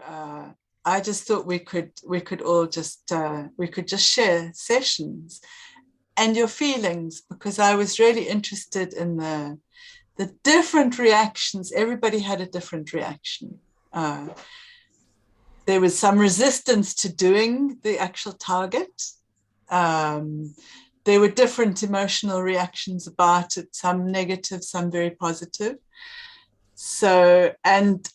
uh, I just thought we could all just we could just share sessions and your feelings, because I was really interested in the different reactions. Everybody had a different reaction. There was some resistance to doing the actual target. There were different emotional reactions about it, some negative, some very positive. So, and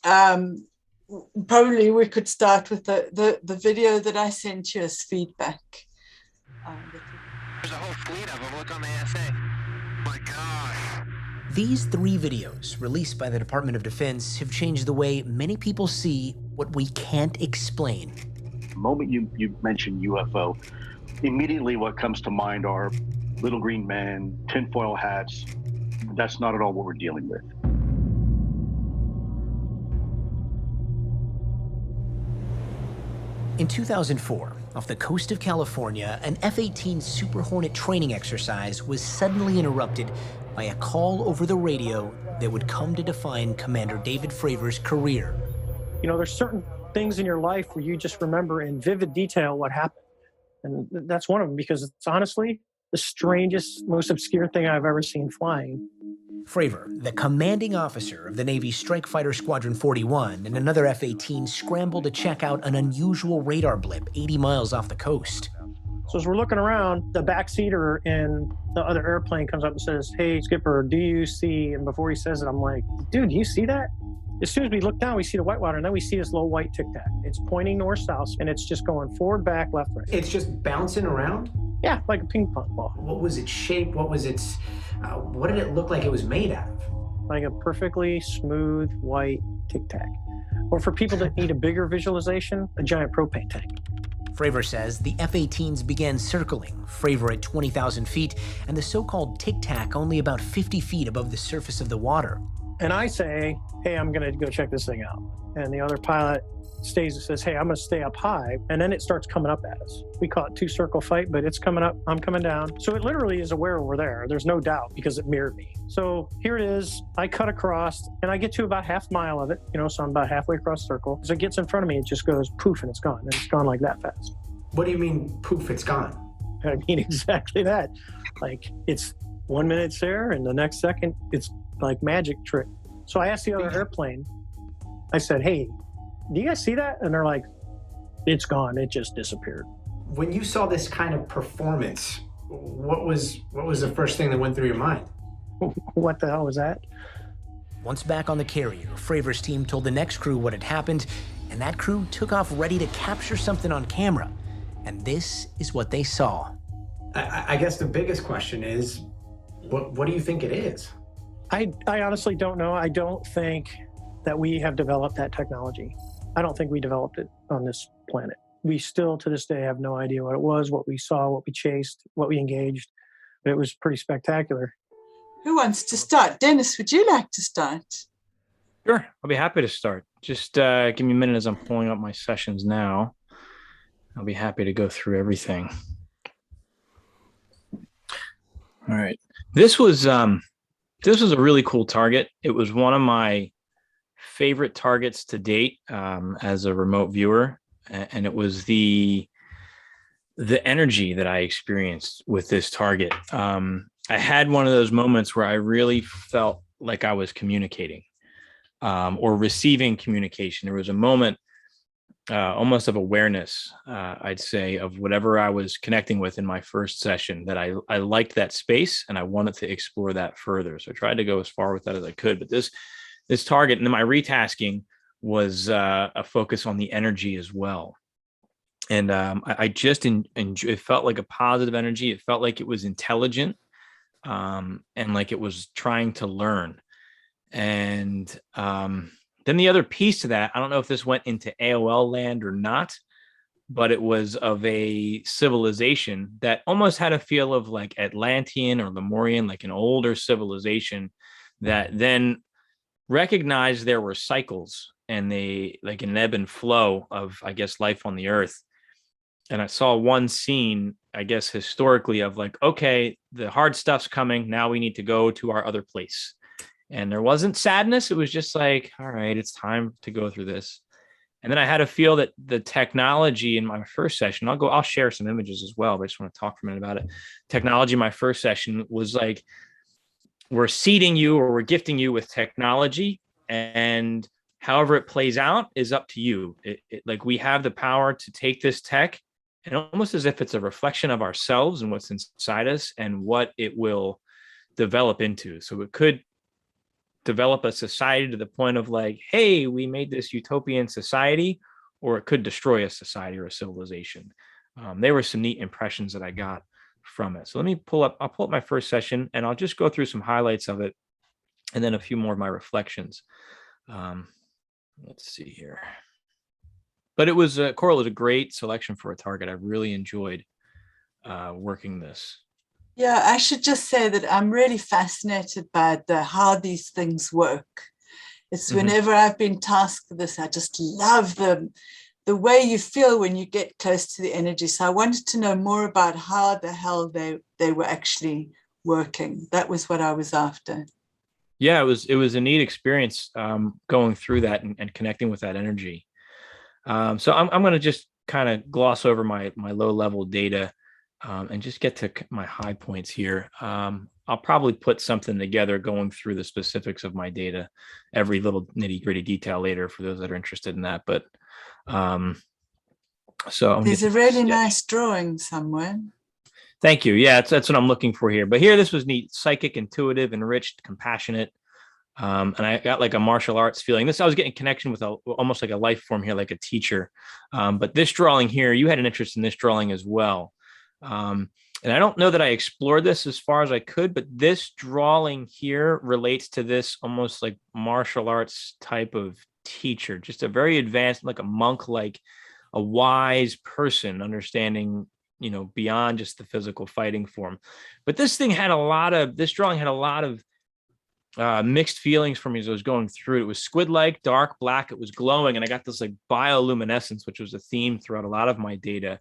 probably we could start with the video that I sent you as feedback. There's a whole fleet of them. Look on the ASA. My gosh. These 3 videos, released by the Department of Defense, have changed the way many people see what we can't explain. The moment you mention UFO, immediately what comes to mind are little green men, tinfoil hats. That's not at all what we're dealing with. In 2004, off the coast of California, an F-18 Super Hornet training exercise was suddenly interrupted by a call over the radio that would come to define Commander David Fravor's career. You know, there's certain things in your life where you just remember in vivid detail what happened. And that's one of them, because it's honestly the strangest, most obscure thing I've ever seen flying. Fravor, the commanding officer of the Navy's Strike Fighter Squadron 41, and another F-18 scrambled to check out an unusual radar blip 80 miles off the coast. So as we're looking around, the backseater in the other airplane comes up and says, "Hey, Skipper, do you see?" And before he says it, I'm like, "Dude, do you see that?" As soon as we look down, we see the whitewater, and then we see this little white tic-tac. It's pointing north-south, and it's just going forward, back, left, right. It's just bouncing around? Yeah, like a ping pong ball. What was its shape? What was its, what did it look like it was made out of? Like a perfectly smooth white tic-tac. Or for people that need a bigger visualization, a giant propane tank. Fravor says the F-18s began circling, Fravor at 20,000 feet, and the so-called tic-tac only about 50 feet above the surface of the water. And I say, "Hey, I'm gonna go check this thing out." And the other pilot stays and says, "Hey, I'm gonna stay up high." And then it starts coming up at us. We call it two-circle fight, but it's coming up, I'm coming down. So it literally is aware we're there. There's no doubt, because it mirrored me. So here it is. I cut across, and I get to about half mile of it, you know, so I'm about halfway across the circle. As it gets in front of me, it just goes poof, and it's gone. And it's gone like that fast. What do you mean, poof, it's gone? I mean exactly that. Like, it's 1 minute it's there, and the next second, it's like magic trick. So I asked the other airplane, I said, "Hey, do you guys see that?" And they're like, "It's gone. It just disappeared." When you saw this kind of performance, what was the first thing that went through your mind? What the hell was that? Once back on the carrier, Fravor's team told the next crew what had happened, and that crew took off ready to capture something on camera. And this is what they saw. I guess the biggest question is, what do you think it is? I honestly don't know. I don't think that we have developed that technology. I don't think we developed it on this planet. We still, to this day, have no idea what it was, what we saw, what we chased, what we engaged. But it was pretty spectacular. Who wants to start? Dennis, would you like to start? Sure, I'll be happy to start. Just give me a minute as I'm pulling up my sessions now. I'll be happy to go through everything. All right. This was a really cool target. It was one of my favorite targets to date as a remote viewer, and it was the energy that I experienced with this target. I had one of those moments where I really felt like I was communicating or receiving communication. There was a moment almost of awareness, I'd say, of whatever I was connecting with in my first session, that I liked that space and I wanted to explore that further. So I tried to go as far with that as I could. But this target, and then my retasking was a focus on the energy as well. And I just it felt like a positive energy. It felt like it was intelligent and like it was trying to learn. And then the other piece to that, I don't know if this went into AOL land or not, but it was of a civilization that almost had a feel of like Atlantean or Lemurian, like an older civilization that then recognized there were cycles and they like an ebb and flow of, I guess, life on the earth. And I saw one scene, I guess, historically of like, okay, the hard stuff's coming. Now we need to go to our other place. And there wasn't sadness. It was just like, all right, it's time to go through this. And then I had to feel that the technology in my first session, I'll share some images as well, but I just want to talk for a minute about it. Technology in my first session was like, we're seeding you or we're gifting you with technology, and however it plays out is up to you. Like, we have the power to take this tech and almost as if it's a reflection of ourselves and what's inside us and what it will develop into. So it could develop a society to the point of like, hey, we made this utopian society, or it could destroy a society or a civilization. There were some neat impressions that I got from it. So I'll pull up my first session and I'll just go through some highlights of it and then a few more of my reflections. Let's see here. But it was Coral was a great selection for a target. I really enjoyed working this. Yeah, I should just say that I'm really fascinated by how these things work. It's whenever I've been tasked with this, I just love the way you feel when you get close to the energy. So I wanted to know more about how the hell they were actually working. That was what I was after. Yeah, it was a neat experience going through that and connecting with that energy. So I'm going to just kind of gloss over my low level data and just get to my high points here. I'll probably put something together going through the specifics of my data, every little nitty gritty detail later for those that are interested in that. But so there's a really nice drawing somewhere. Thank you. Yeah, that's what I'm looking for here. But here, this was neat: psychic, intuitive, enriched, compassionate. And I got like a martial arts feeling. I was getting connection with almost like a life form here, like a teacher. But this drawing here, you had an interest in this drawing as well. And I don't know that I explored this as far as I could, but this drawing here relates to this almost like martial arts type of teacher, just a very advanced, like a monk, like a wise person, understanding, beyond just the physical fighting form. But this drawing had a lot of mixed feelings for me as I was going through it. It was squid-like, dark, black. It was glowing, and I got this like bioluminescence, which was a theme throughout a lot of my data.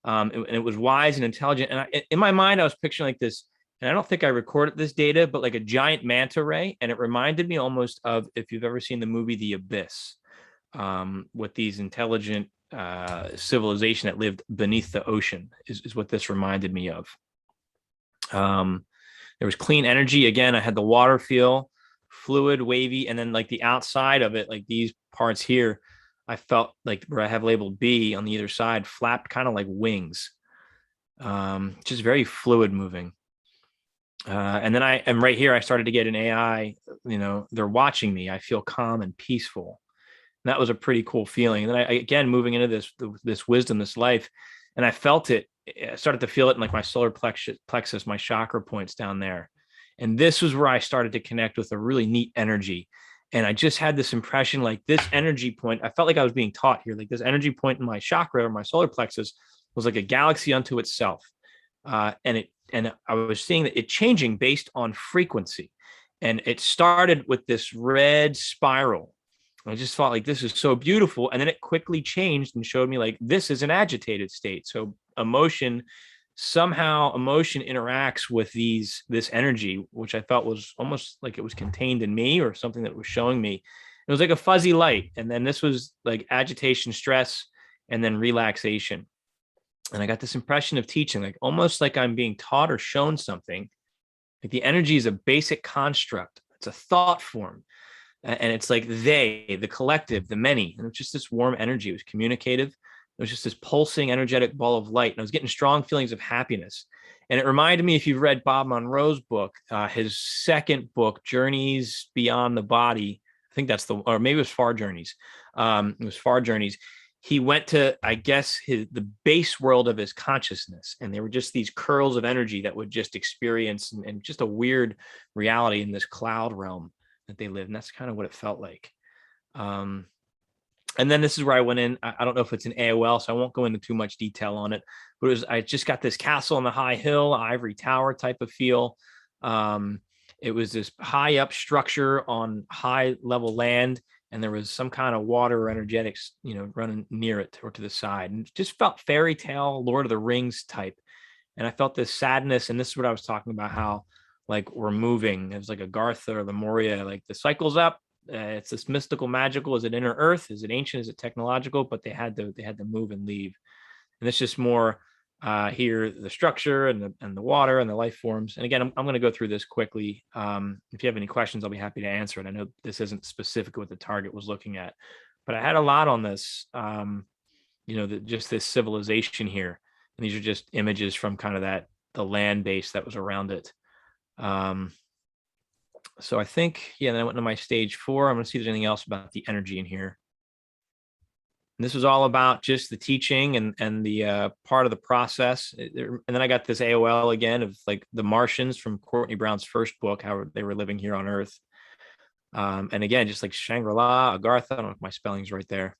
And it was wise and intelligent. And in my mind, I was picturing like this, and I don't think I recorded this data, but like a giant manta ray. And it reminded me almost of, if you've ever seen the movie The Abyss, with these intelligent civilization that lived beneath the ocean is what this reminded me of. There was clean energy. Again, I had the water feel, fluid, wavy, and then like the outside of it, like these parts here, I felt like where I have labeled B on the either side flapped kind of like wings, just very fluid moving. And then I am right here. I started to get an AI, they're watching me. I feel calm and peaceful. And that was a pretty cool feeling. And then again, moving into this wisdom, this life, and I felt it. I started to feel it in like my solar plexus, my chakra points down there. And this was where I started to connect with a really neat energy. And I just had this impression, like this energy point, I felt like I was being taught here, like this energy point in my chakra or my solar plexus was like a galaxy unto itself. And I was seeing that it changing based on frequency. And it started with this red spiral. I just thought like, this is so beautiful. And then it quickly changed and showed me like, this is an agitated state. So emotion interacts with this energy, which I felt was almost like it was contained in me or something that was showing me. It was like a fuzzy light. And then this was like agitation, stress, and then relaxation. And I got this impression of teaching, like almost like I'm being taught or shown something. Like the energy is a basic construct. It's a thought form. And it's like the collective, the many. And it's just this warm energy. It was communicative. It was just this pulsing, energetic ball of light. And I was getting strong feelings of happiness. And it reminded me, if you've read Bob Monroe's book, his second book, Journeys Beyond the Body. I think that's or maybe it was Far Journeys. It was Far Journeys. He went to, I guess, the base world of his consciousness. And there were just these curls of energy that would just experience and just a weird reality in this cloud realm that they live. And that's kind of what it felt like. And then this is where I went in. I don't know if it's an AOL, so I won't go into too much detail on it. But I just got this castle on the high hill, ivory tower type of feel. It was this high up structure on high level land, and there was some kind of water or energetics, running near it or to the side. And it just felt fairy tale, Lord of the Rings type. And I felt this sadness, and this is what I was talking about, how like we're moving. It was like a Gartha or Lemuria, like the cycle's up, It's this mystical, magical. Is it inner Earth? Is it ancient? Is it technological? But they had to move and leave. And it's just more here, the structure and the water and the life forms. And again, I'm going to go through this quickly. If you have any questions, I'll be happy to answer it. I know this isn't specific what the target was looking at, but I had a lot on this. Just this civilization here, and these are just images from kind of the land base that was around it. So I think, then I went into my stage 4. I'm going to see if there's anything else about the energy in here. And this was all about just the teaching and the part of the process. And then I got this AOL again of like the Martians from Courtney Brown's first book, how they were living here on Earth. And again, just like Shangri-La, Agartha, I don't know if my spelling's right there.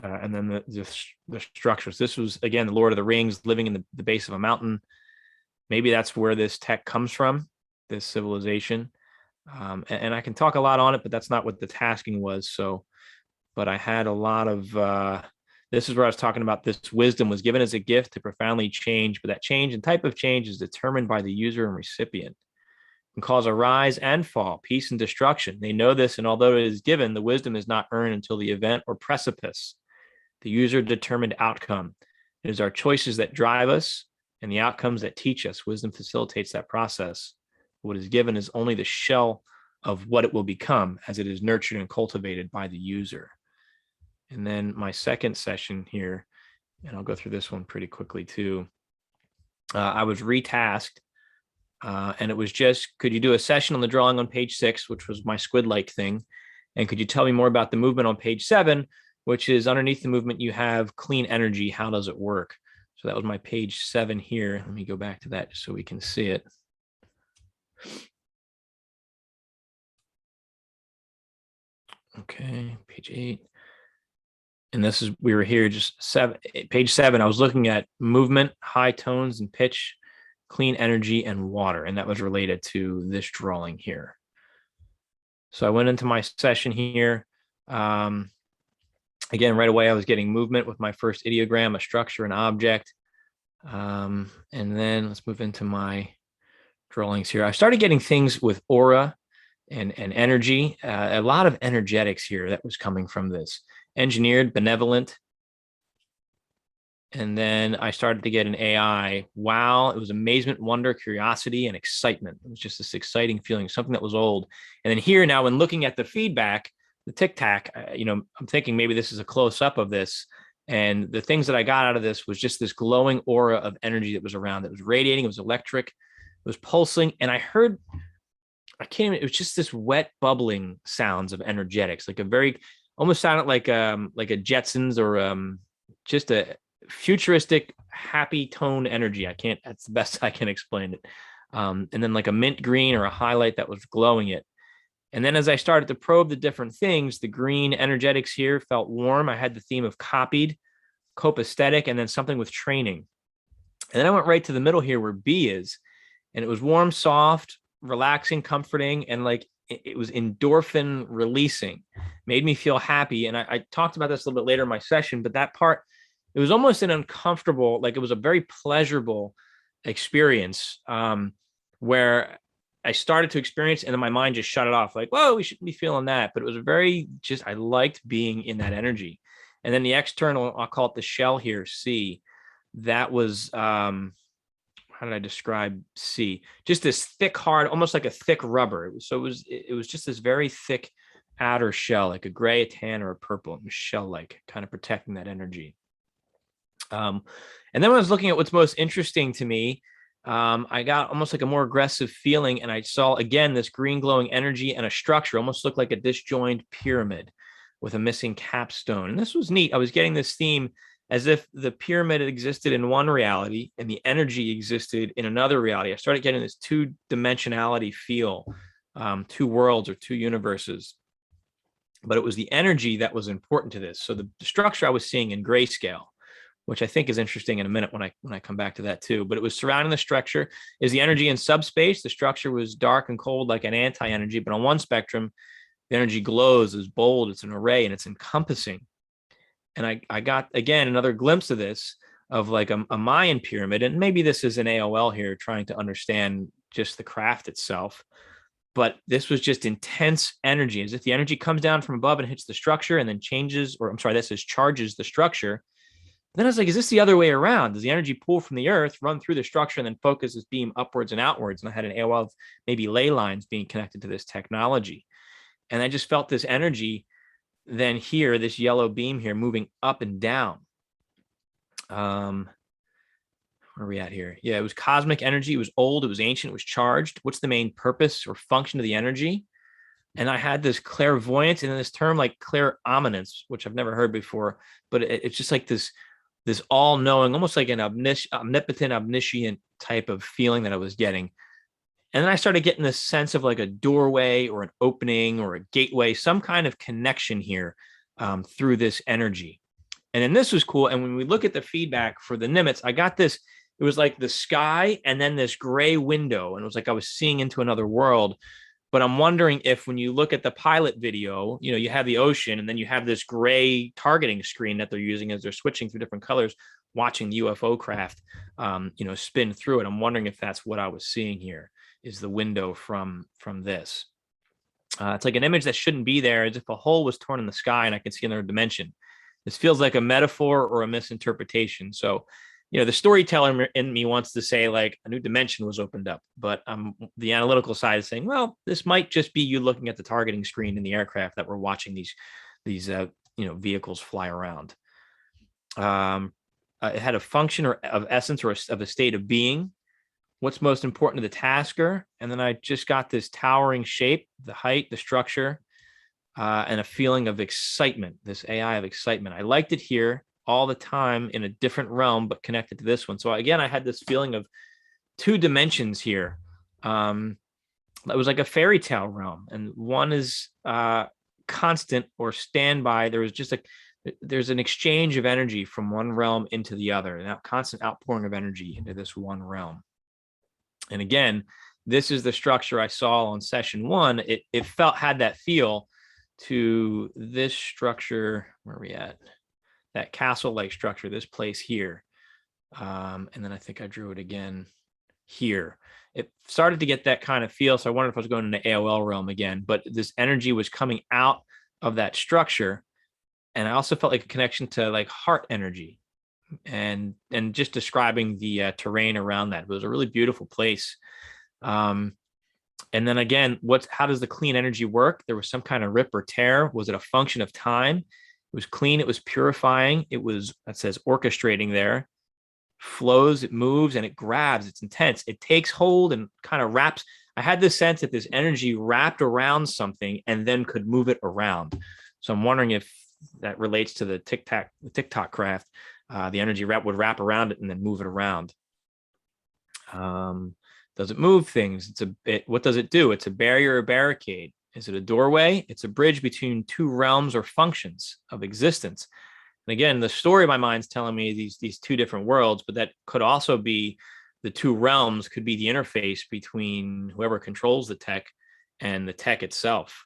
And then the structures. This was, again, the Lord of the Rings, living in the base of a mountain. Maybe that's where this tech comes from, this civilization. And I can talk a lot on it, but that's not what the tasking was. But I had a lot of, this is where I was talking about this wisdom was given as a gift to profoundly change, but that change and type of change is determined by the user and recipient. Can cause a rise and fall, peace and destruction. They know this, and although it is given, the wisdom is not earned until the event or precipice. The user-determined outcome. It is our choices that drive us and the outcomes that teach us. Wisdom facilitates that process. What is given is only the shell of what it will become as it is nurtured and cultivated by the user. And then my second session here, and I'll go through this one pretty quickly too. I was retasked, and it was just, could you do a session on the drawing on page 6, which was my squid-like thing? And could you tell me more about the movement on page 7, which is underneath the movement, you have clean energy. How does it work? So that was my page 7 here. Let me go back to that just so we can see it. Okay, page 8. And this is, we were here just page 7. I was looking at movement, high tones and pitch, clean energy, and water. And that was related to this drawing here. So I went into my session here. Again, right away, I was getting movement with my first ideogram, a structure, an object. And then let's move into my drawings here. I started getting things with aura and energy, a lot of energetics here that was coming from this. Engineered, benevolent. And then I started to get an AI. Wow, it was amazement, wonder, curiosity, and excitement. It was just this exciting feeling, something that was old. And then here now, when looking at the feedback, the tic-tac, I'm thinking maybe this is a close-up of this. And the things that I got out of this was just this glowing aura of energy that was around. It was radiating, it was electric, it was pulsing. And I heard, it was just this wet bubbling sounds of energetics, like a very, almost sounded like a Jetsons or just a futuristic, happy tone energy. That's the best I can explain it. And then like a mint green or a highlight that was glowing it. And then as I started to probe the different things, the green energetics here felt warm. I had the theme of copied, copaesthetic, and then something with training. And then I went right to the middle here where B is, and it was warm, soft, relaxing, comforting, and like it was endorphin releasing, made me feel happy. And I talked about this a little bit later in my session, but that part, it was almost an uncomfortable, like it was a very pleasurable experience where I started to experience, and then my mind just shut it off. Like, whoa, we shouldn't be feeling that. But it was I liked being in that energy. And then the external, I'll call it the shell here, C. That was, how did I describe C? Just this thick, hard, almost like a thick rubber. It was just this very thick outer shell, like a gray, a tan, or a purple. It was shell-like, kind of protecting that energy. And then when I was looking at what's most interesting to me, I got almost like a more aggressive feeling, and I saw again this green glowing energy and a structure, almost looked like a disjointed pyramid with a missing capstone. And this was neat. I was getting this theme as if the pyramid existed in one reality and the energy existed in another reality. I started getting this two-dimensionality feel, two worlds or two universes. But it was the energy that was important to this. So the structure I was seeing in grayscale, which I think is interesting in a minute when I come back to that too. But it was surrounding the structure is the energy in subspace. The structure was dark and cold like an anti-energy, but on one spectrum, the energy glows, is bold, it's an array, and it's encompassing. And I got, again, another glimpse of this, of like a Mayan pyramid. And maybe this is an AOL here trying to understand just the craft itself. but this was just intense energy, as if the energy comes down from above and hits the structure and then changes, or I'm sorry, that says charges the structure. Then I was like, is this the other way around? Does the energy pull from the earth, run through the structure, and then focus this beam upwards and outwards? And I had an AOL of maybe ley lines being connected to this technology. And I just felt this energy then here, this yellow beam here, moving up and down. Where are we at here? Yeah, it was cosmic energy. It was old. It was ancient. It was charged. What's the main purpose or function of the energy? And I had this clairvoyance and this term like clairominence, which I've never heard before, but it's just like this all-knowing, almost like an omnipotent, omniscient type of feeling that I was getting. And then I started getting this sense of like a doorway or an opening or a gateway, some kind of connection here through this energy. And then this was cool. And when we look at the feedback for the Nimitz, I got this, it was like the sky and then this gray window. And it was like I was seeing into another world. But I'm wondering if when you look at the pilot video, you know, you have the ocean and then you have this gray targeting screen that they're using as they're switching through different colors, watching the UFO craft, you know, spin through it. I'm wondering if that's what I was seeing here, is the window from this. It's like an image that shouldn't be there, as if a hole was torn in the sky and I can see another dimension. This feels like a metaphor or a misinterpretation. So, you know, the storyteller in me wants to say like a new dimension was opened up, but the analytical side is saying, well, this might just be you looking at the targeting screen in the aircraft that we're watching these you know, vehicles fly around. It had a function or of essence or of a state of being. What's most important to the tasker? And then I just got this towering shape, the height, the structure, and a feeling of excitement, this AI of excitement. I liked it here all the time in a different realm, but connected to this one. So again, I had this feeling of two dimensions here. It was like a fairy tale realm, and one is constant or standby. There's an exchange of energy from one realm into the other, and that constant outpouring of energy into this one realm. And again, this is the structure I saw on session one. It had that feel to this structure. Where are we at? That castle-like structure, this place here. And then I think I drew it again here. It started to get that kind of feel. So I wondered if I was going into AOL realm again, but this energy was coming out of that structure. And I also felt like a connection to like heart energy and just describing the terrain around that. It was a really beautiful place. And then again, how does the clean energy work? There was some kind of rip or tear. Was it a function of time? It was clean. It was purifying. It was, that says orchestrating there, flows, it moves and it grabs. It's intense. It takes hold and kind of wraps. I had this sense that this energy wrapped around something and then could move it around. So I'm wondering if that relates to the TikTok craft. The energy would wrap around it and then move it around. Does it move things? What does it do? It's a barrier or barricade. Is it a doorway? It's a bridge between two realms or functions of existence. And again, the story of my mind's telling me these two different worlds, but that could also be the two realms, could be the interface between whoever controls the tech and the tech itself.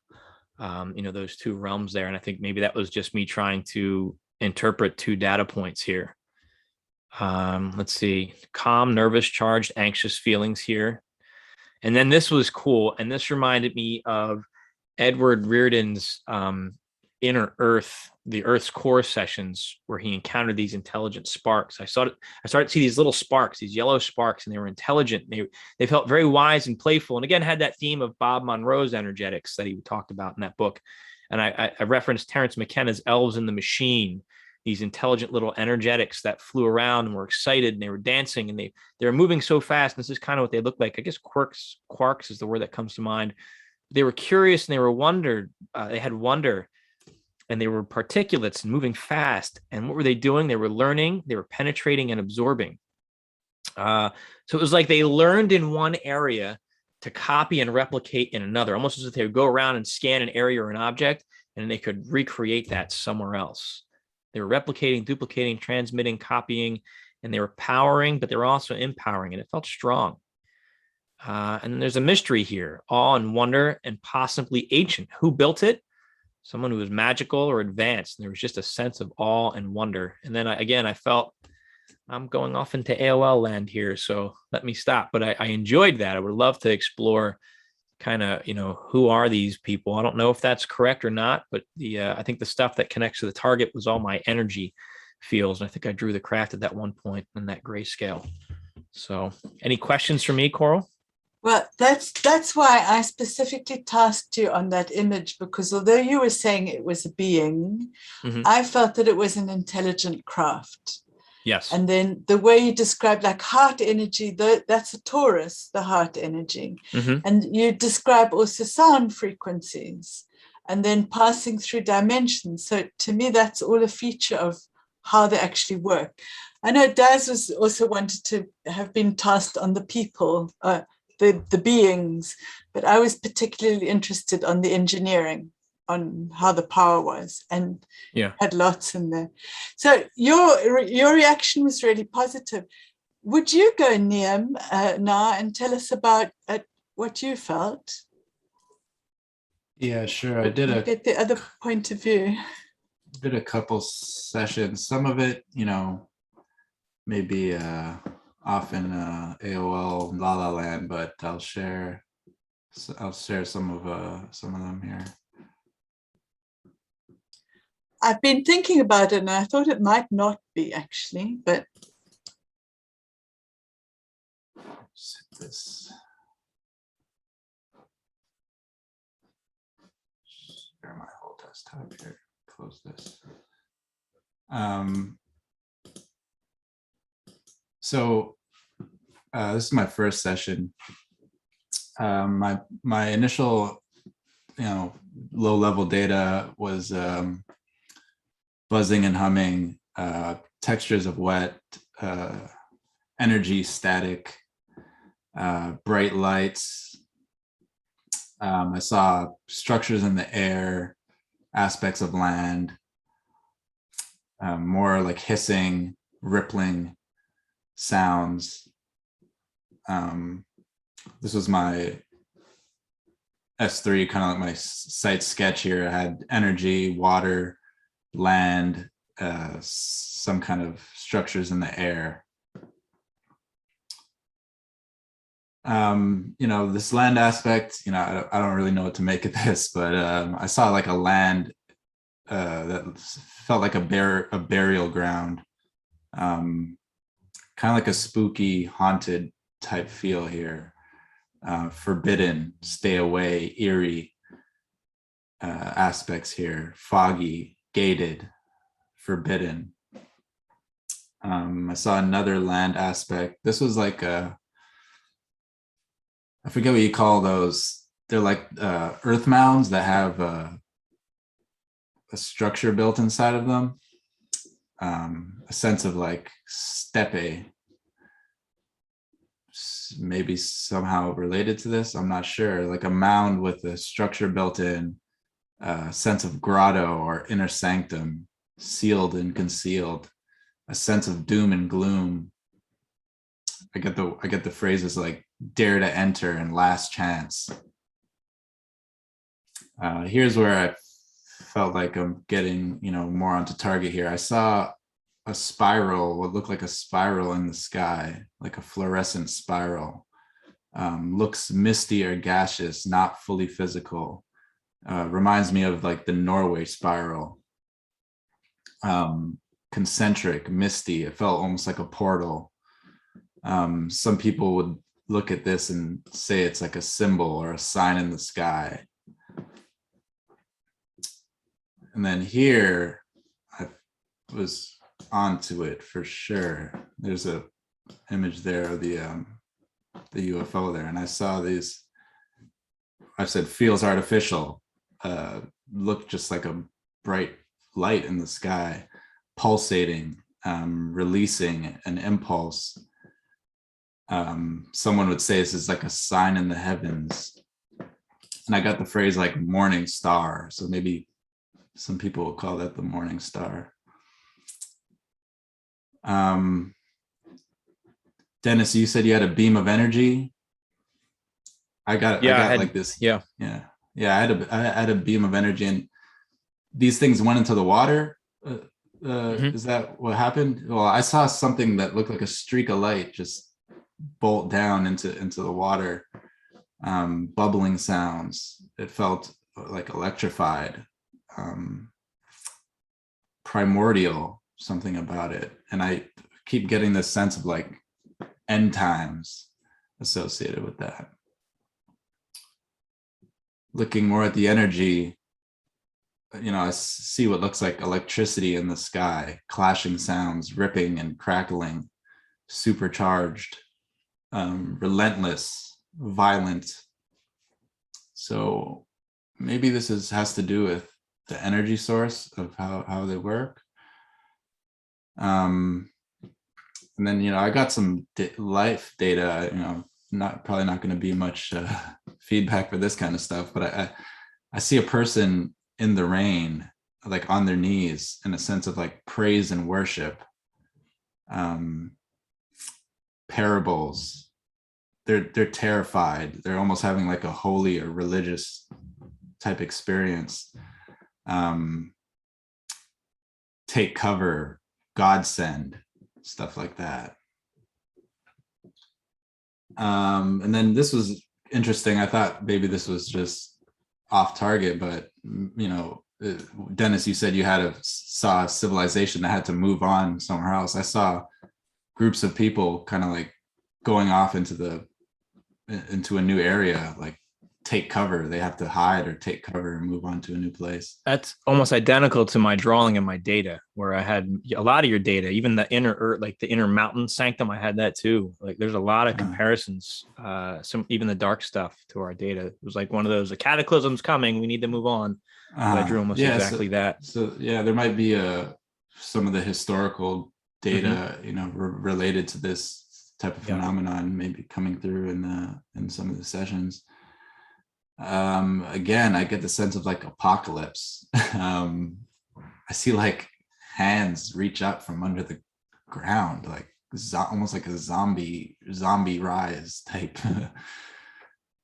You know, those two realms there. And I think maybe that was just me trying to interpret two data points here. Let's see, calm, nervous, charged, anxious feelings here. And then this was cool. And this reminded me of Edward Reardon's Inner Earth, the Earth's core sessions, where he encountered these intelligent sparks. I started to see these little sparks, these yellow sparks, and they were intelligent. They felt very wise and playful. And again, had that theme of Bob Monroe's energetics that he talked about in that book. And I referenced Terence McKenna's Elves in the Machine, these intelligent little energetics that flew around and were excited and they were dancing and they were moving so fast. And this is kind of what they looked like. I guess quarks is the word that comes to mind. They were curious and they had wonder, and they were particulates and moving fast. And what were they doing? They were learning, they were penetrating and absorbing. So it was like they learned in one area to copy and replicate in another, almost as if they would go around and scan an area or an object, and they could recreate that somewhere else. They were replicating, duplicating, transmitting, copying, and they were powering, but they were also empowering, and it felt strong. And then there's a mystery here, awe and wonder, and possibly ancient. Who built it? Someone who was magical or advanced. And there was just a sense of awe and wonder. And then I felt I'm going off into AOL land here, so let me stop. But I enjoyed that. I would love to explore kind of, who are these people? I don't know if that's correct or not, but I think the stuff that connects to the target was all my energy fields. And I think I drew the craft at that one point in that grayscale. So any questions for me, Coral? Well, that's why I specifically tasked you on that image, because although you were saying it was a being, I felt that it was an intelligent craft. Yes. And then the way you described like heart energy, that's a Taurus, the heart energy. And you describe also sound frequencies and then passing through dimensions. So to me, that's all a feature of how they actually work. I know Daz was also wanted to have been tasked on the people, the beings, but I was particularly interested on the engineering, on how the power was, and had lots in there. So your reaction was really positive. Would you go, Niam, now and tell us about what you felt? Yeah, sure. I did get the other point of view. Did a couple sessions. Some of it, maybe off in AOL La La Land, but I'll share some of them here. I've been thinking about it, and I thought it might not be actually, but this. Share my whole desktop here. Close this. So this is my first session. My initial, low level data was buzzing and humming, textures of wet, energy, static, bright lights. I saw structures in the air, aspects of land, more like hissing, rippling sounds. This was my S3, kind of like my site sketch here. I had energy, water, land, some kind of structures in the air. This land aspect, I don't really know what to make of this, but I saw like a land that felt like a burial ground, kind of like a spooky, haunted type feel here. Forbidden, stay away, eerie aspects here, foggy, gated, forbidden. I saw another land aspect. This was like I forget what you call those. They're like earth mounds that have a structure built inside of them. A sense of like steppe, maybe somehow related to this. I'm not sure. Like a mound with a structure built in, sense of grotto or inner sanctum, sealed and concealed, a sense of doom and gloom. I get the phrases like dare to enter and last chance. Here's where I felt like I'm getting, more onto target here. I saw a spiral, what looked like a spiral in the sky, like a fluorescent spiral. Looks misty or gaseous, not fully physical. Reminds me of like the Norway spiral. Concentric, misty. It felt almost like a portal. Some people would look at this and say it's like a symbol or a sign in the sky. And then here, I was onto it for sure. There's a image there of the UFO there, and I saw these. I said feels artificial. Looked just like a bright light in the sky, pulsating, releasing an impulse. Someone would say this is like a sign in the heavens, and I got the phrase like morning star. So maybe some people will call that the morning star. Dennis, you said you had a beam of energy. I got like this. Yeah. I had a beam of energy, and these things went into the water. Is that what happened? Well, I saw something that looked like a streak of light just bolt down into the water. bubbling sounds. It felt like electrified, primordial, something about it. And I keep getting this sense of like end times associated with that. Looking more at the energy, I see what looks like electricity in the sky, clashing sounds, ripping and crackling, supercharged, relentless, violent. So maybe this has to do with the energy source of how they work. And then, I got some life data, probably not going to be much feedback for this kind of stuff, but I see a person in the rain, like on their knees, in a sense of like praise and worship. Parables, they're terrified. They're almost having like a holy or religious type experience. Take cover, godsend, stuff like that. And then this was interesting. I thought maybe this was just off target, but Dennis, you said you saw a civilization that had to move on somewhere else. I saw groups of people kind of like going off into a new area, like take cover. They have to hide or take cover and move on to a new place. That's almost identical to my drawing in my data, where I had a lot of your data, even the inner earth, like the inner mountain sanctum. I had that too. Like there's a lot of comparisons, even the dark stuff to our data. It was like one of those, the cataclysm's coming, we need to move on. I drew almost exactly that. So yeah, there might be some of the historical data, related to this type of phenomenon, maybe coming through in some of the sessions. Again, I get the sense of like apocalypse. I see like hands reach up from under the ground, like almost like a zombie rise type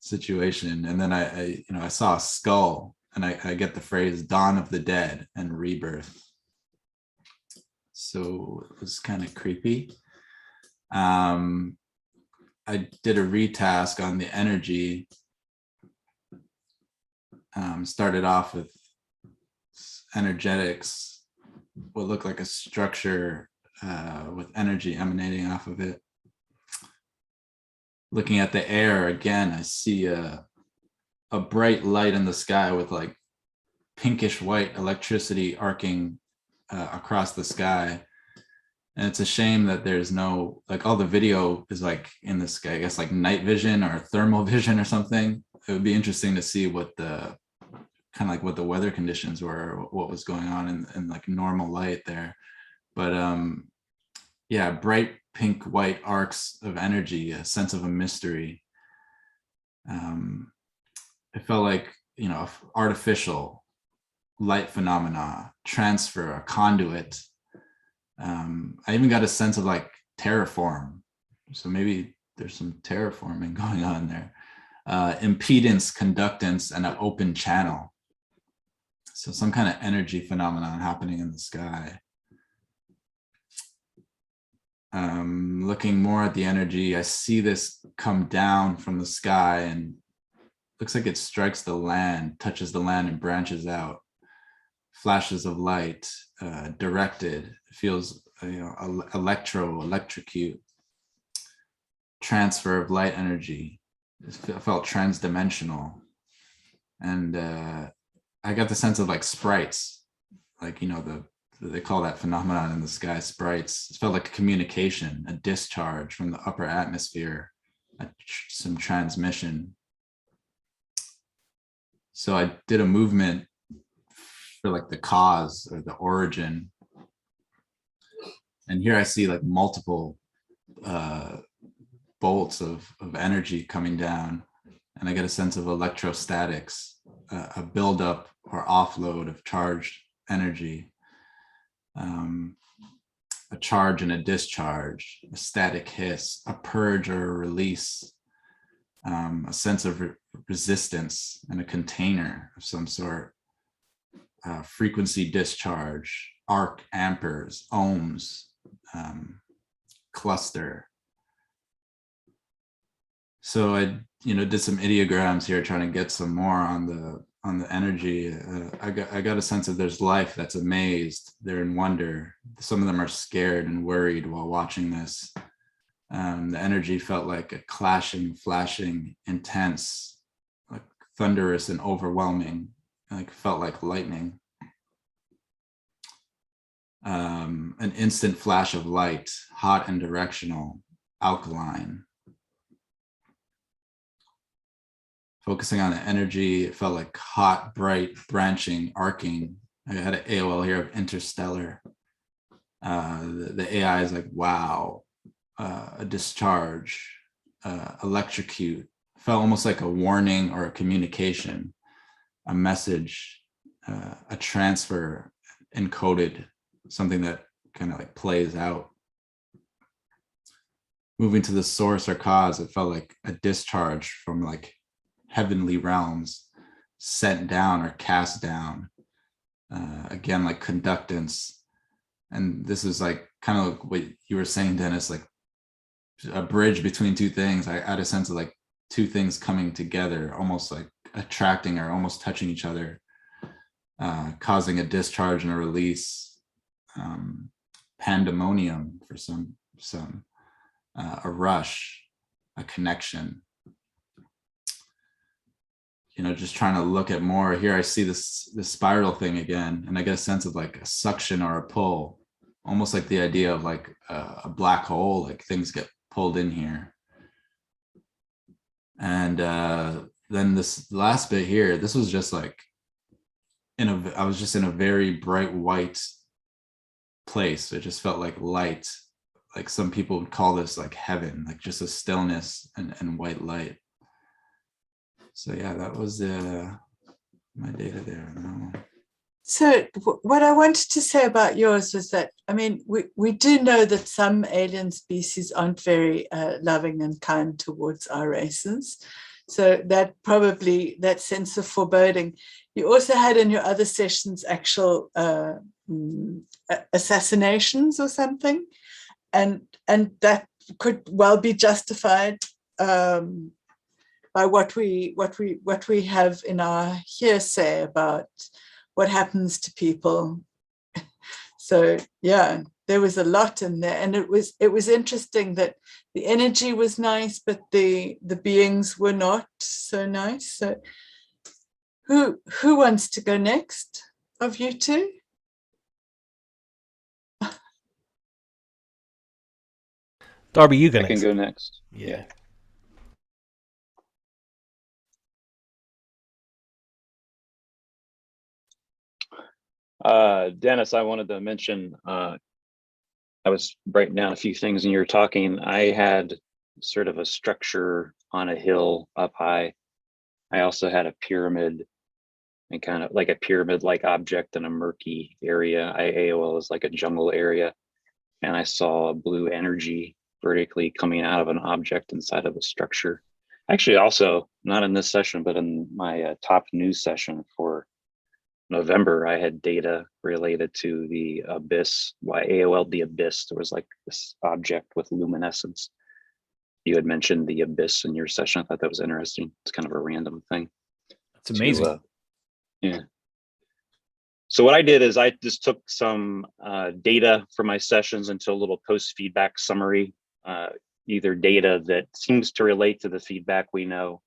situation. And then I saw a skull, and I get the phrase dawn of the dead and rebirth. So it was kind of creepy. I did a retask on the energy. Started off with energetics, what looked like a structure with energy emanating off of it. Looking at the air again, I see a bright light in the sky with like pinkish white electricity arcing across the sky. And it's a shame that there's no, like, all the video is like in the sky, I guess like night vision or thermal vision or something. It would be interesting to see what the weather conditions were, or what was going on in like normal light there. But yeah, bright pink white arcs of energy, a sense of a mystery. It felt like, artificial light phenomena, transfer, a conduit. I even got a sense of like terraform. So maybe there's some terraforming going on there. Impedance, conductance, and an open channel. So some kind of energy phenomenon happening in the sky. Looking more at the energy, I see this come down from the sky and looks like it strikes the land, touches the land and branches out. Flashes of light, directed. It feels, electrocute. Transfer of light energy. It felt transdimensional. And I got the sense of like sprites, like, they call that phenomenon in the sky sprites. It felt like a communication, a discharge from the upper atmosphere, some transmission. So I did a movement for like the cause or the origin. And here I see like multiple bolts of energy coming down. And I get a sense of electrostatics, a buildup or offload of charged energy. A charge and a discharge, a static hiss, a purge or a release, a sense of resistance and a container of some sort, frequency discharge, arc, amperes, ohms, cluster. So I did some ideograms here, trying to get some more on the energy. I got a sense of there's life that's amazed. They're in wonder. Some of them are scared and worried while watching this. The energy felt like a clashing, flashing, intense, like thunderous and overwhelming. Like felt like lightning. An instant flash of light, hot and directional, alkaline. Focusing on the energy, it felt like hot, bright, branching, arcing. I had an AOL here of interstellar. The AI is like, wow, a discharge, electrocute. Felt almost like a warning or a communication, a message, a transfer encoded, something that kind of like plays out. Moving to the source or cause, it felt like a discharge from like heavenly realms, sent down or cast down. Again, like conductance. And this is like kind of like what you were saying, Dennis, like a bridge between two things. I had a sense of like two things coming together, almost like attracting or almost touching each other, causing a discharge and a release, pandemonium for some, a rush, a connection. Just trying to look at more. Here I see this spiral thing again, and I get a sense of like a suction or a pull, almost like the idea of like a black hole, like things get pulled in here. And then this last bit here, this was just like I was just in a very bright white place. It just felt like light. Like some people would call this like heaven, like just a stillness and white light. So yeah, that was my data there. So what I wanted to say about yours was that, I mean, we do know that some alien species aren't very loving and kind towards our races. So that probably, that sense of foreboding. You also had in your other sessions actual assassinations or something. And that could well be justified by what we have in our hearsay about what happens to people. So yeah, there was a lot in there, and it was interesting that the energy was nice, but the beings were not so nice. So who wants to go next of you two? Darby, you go I next. can go next. Yeah. Dennis, I wanted to mention, I was writing down a few things and you were talking. I had sort of a structure on a hill up high. I also had a pyramid and kind of like a pyramid-like object in a murky area. AOL is like a jungle area. And I saw blue energy vertically coming out of an object inside of a structure. Actually, also, not in this session, but in my top news session for November, I had data related to the abyss, why AOL the abyss. There was like this object with luminescence. You had mentioned the abyss in your session. I thought that was interesting. It's kind of a random thing. It's amazing. Yeah. So what I did is I just took some data from my sessions into a little post-feedback summary, either data that seems to relate to the feedback we know,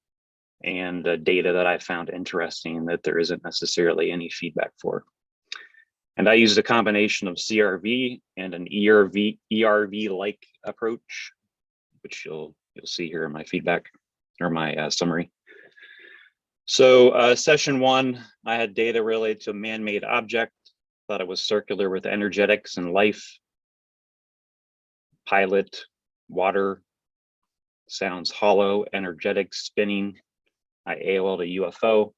and data that I found interesting that there isn't necessarily any feedback for. And I used a combination of CRV and an ERV-like approach, which you'll see here in my feedback or my summary. So session one, I had data related to a man-made object. Thought it was circular with energetics and life. Pilot, water, sounds hollow, energetic, spinning. I AOL'd a UFO,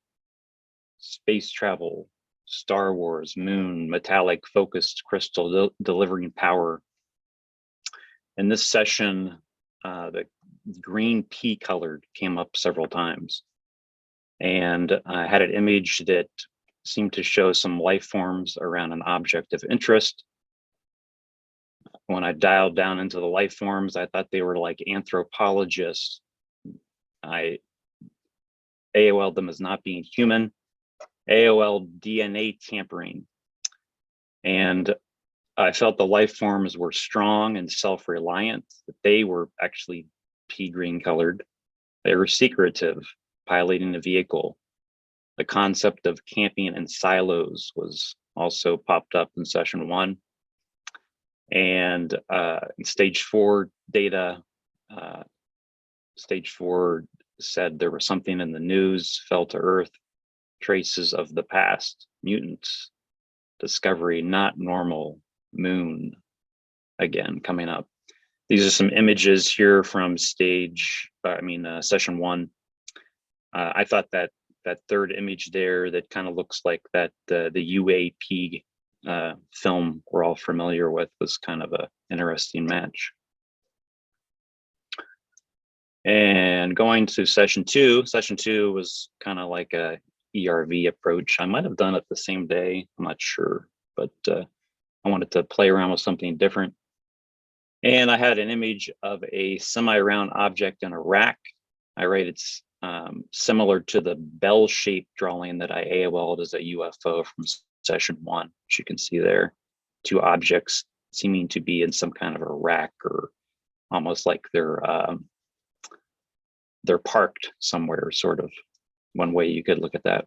space travel, Star Wars, moon, metallic, focused crystal delivering power. In this session, the green pea colored came up several times. And I had an image that seemed to show some life forms around an object of interest. When I dialed down into the life forms, I thought they were like anthropologists. I AOL them as not being human, AOL DNA tampering. And I felt the life forms were strong and self-reliant, that they were actually pea green colored. They were secretive, piloting the vehicle. The concept of camping in silos was also popped up in session 1. And in stage 4 data, stage 4 said there was something in the news, fell to earth, traces of the past, mutants, discovery, not normal, moon, again, coming up. These are some images here from session 1. I thought that third image there that kind of looks like that the UAP film we're all familiar with was kind of a interesting match. And going to session 2 was kind of like a ERV approach. I might have done it the same day, I'm not sure, but I wanted to play around with something different. And I had an image of a semi-round object in a rack. I rate it's similar to the bell-shaped drawing that I AOL'd as a UFO from session 1, which you can see there. 2 objects seeming to be in some kind of a rack, or almost like they're parked somewhere, sort of. One way you could look at that.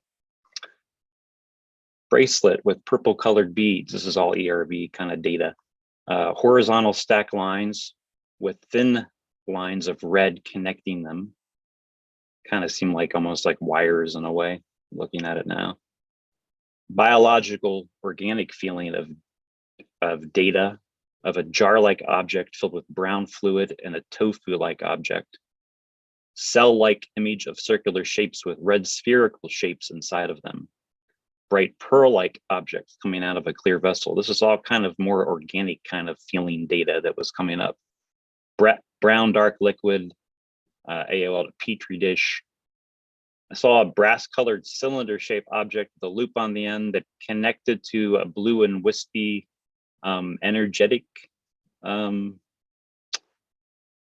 Bracelet with purple colored beads. This is all ERV kind of data. Horizontal stack lines with thin lines of red connecting them. Kind of seem like almost like wires in a way, looking at it now. Biological organic feeling of data of a jar-like object filled with brown fluid and a tofu-like object. Cell-like image of circular shapes with red spherical shapes inside of them. Bright pearl-like objects coming out of a clear vessel. This is all kind of more organic kind of feeling data that was coming up. Brown dark liquid, AOL Petri dish. I saw a brass-colored cylinder-shaped object with a loop on the end that connected to a blue and wispy energetic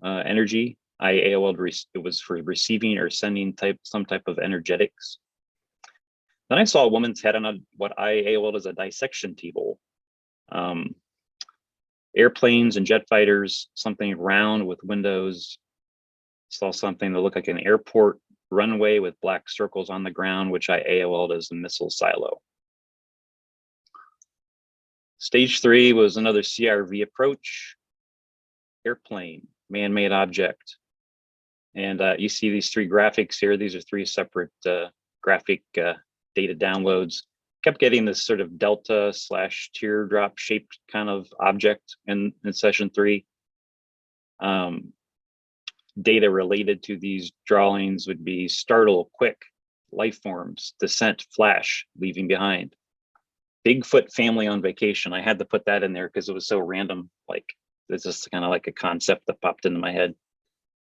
energy. I AOL'd it was for receiving or sending some type of energetics. Then I saw a woman's head on what I AOL'd as a dissection table. Airplanes and jet fighters, something round with windows. Saw something that looked like an airport runway with black circles on the ground, which I AOL'd as a missile silo. Stage 3 was another CRV approach. Airplane, man-made object. And you see these 3 graphics here. These are 3 separate graphic data downloads. Kept getting this sort of delta / teardrop shaped kind of object in session 3. Data related to these drawings would be startle, quick, life forms, descent, flash, leaving behind. Bigfoot family on vacation. I had to put that in there because it was so random. Like, it's just kind of like a concept that popped into my head.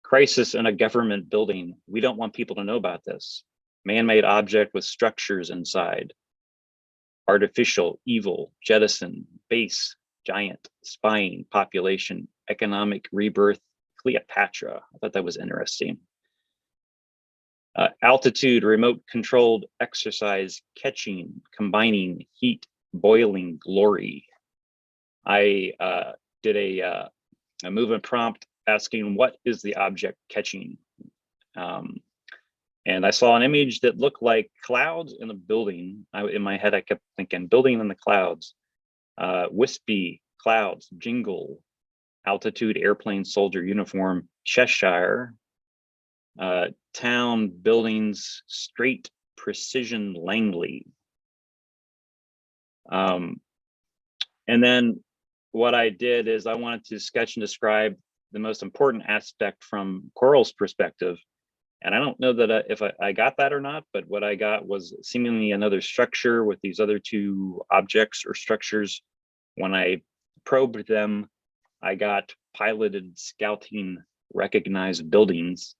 Crisis in a government building. We don't want people to know about this. Man-made object with structures inside. Artificial, evil, jettison, base, giant, spying, population, economic rebirth, Cleopatra. I thought that was interesting. Altitude, remote controlled exercise, catching, combining, heat, boiling, glory. I did a movement prompt asking what is the object catching? And I saw an image that looked like clouds in a building. In my head, I kept thinking building in the clouds, wispy clouds, jingle, altitude, airplane, soldier, uniform, Cheshire, town, buildings, straight, precision, Langley. And then what I did is I wanted to sketch and describe the most important aspect from Coral's perspective. And I don't know that if I got that or not, but what I got was seemingly another structure with these other 2 objects or structures. When I probed them, I got piloted, scouting, recognized buildings,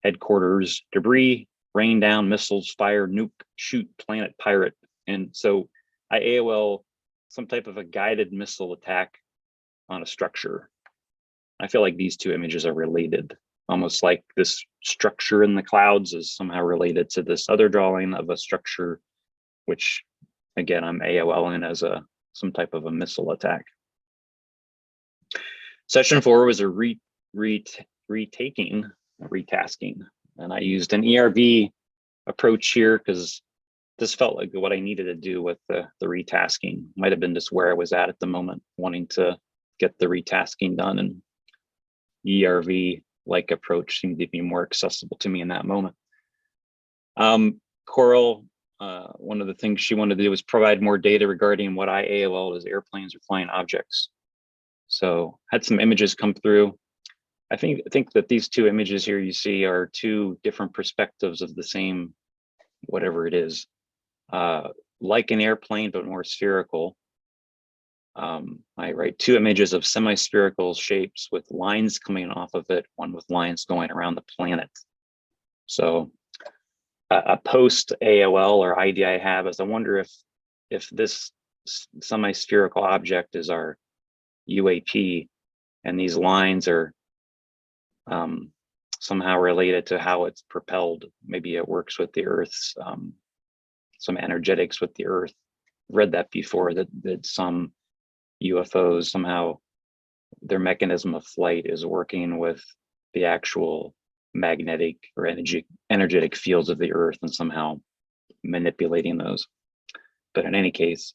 headquarters, debris, rain down, missiles, fire, nuke, shoot, planet, pirate. And so I AOL some type of a guided missile attack on a structure. I feel like these 2 images are related. almost like this structure in the clouds is somehow related to this other drawing of a structure, which again, I'm AOLing as some type of a missile attack. Session 4 was a retasking, and I used an ERV approach here because this felt like what I needed to do with the retasking. Might have been just where I was at the moment, wanting to get the retasking done, and ERV like approach seemed to be more accessible to me in that moment. Coral, one of the things she wanted to do was provide more data regarding what I AOL'd as airplanes or flying objects. So had some images come through. I think that these two images here you see are two different perspectives of the same, whatever it is, like an airplane, but more spherical. I write two images of semi-spherical shapes with lines coming off of it, one with lines going around the planet. So a post AOL or idea I have is I wonder if this semi-spherical object is our UAP, and these lines are somehow related to how it's propelled. Maybe it works with the Earth's some energetics with the Earth. Read that before, that some UFOs somehow their mechanism of flight is working with the actual magnetic or energetic fields of the Earth and somehow manipulating those. But in any case,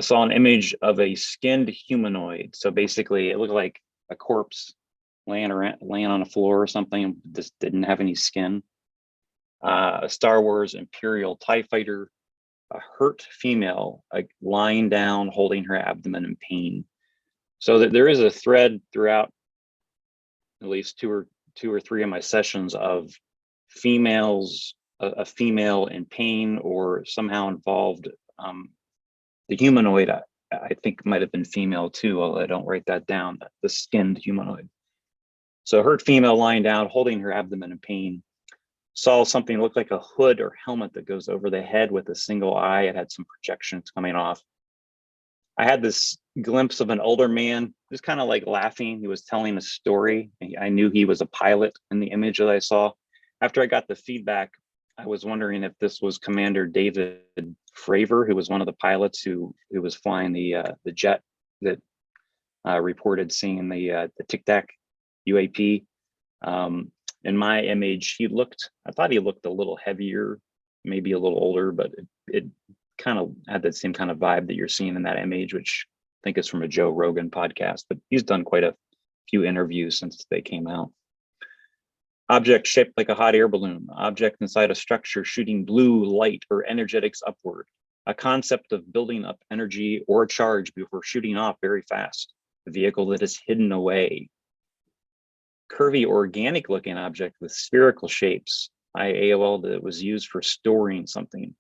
saw an image of a skinned humanoid. So basically it looked like a corpse laying on a floor or something, just didn't have any skin. A Star Wars Imperial TIE fighter, a hurt female, like lying down, holding her abdomen in pain. So that there is a thread throughout at least two or three of my sessions of females, a female in pain or somehow involved. The humanoid, I think might have been female too, although I don't write that down, the skinned humanoid. So hurt female lying down, holding her abdomen in pain. Saw something look like a hood or helmet that goes over the head with a single eye. It had some projections coming off. I had this glimpse of an older man, just kind of like laughing. He was telling a story. I knew he was a pilot in the image that I saw. After I got the feedback, I was wondering if this was Commander David Fravor, who was one of the pilots who was flying the jet that reported seeing the Tic Tac UAP. In my image, I thought he looked a little heavier, maybe a little older, but it kind of had that same kind of vibe that you're seeing in that image, which I think is from a Joe Rogan podcast, but he's done quite a few interviews since they came out. Object shaped like a hot air balloon, object inside a structure shooting blue light or energetics upward, a concept of building up energy or charge before shooting off very fast, a vehicle that is hidden away. Curvy organic looking object with spherical shapes. I AOL that was used for storing something.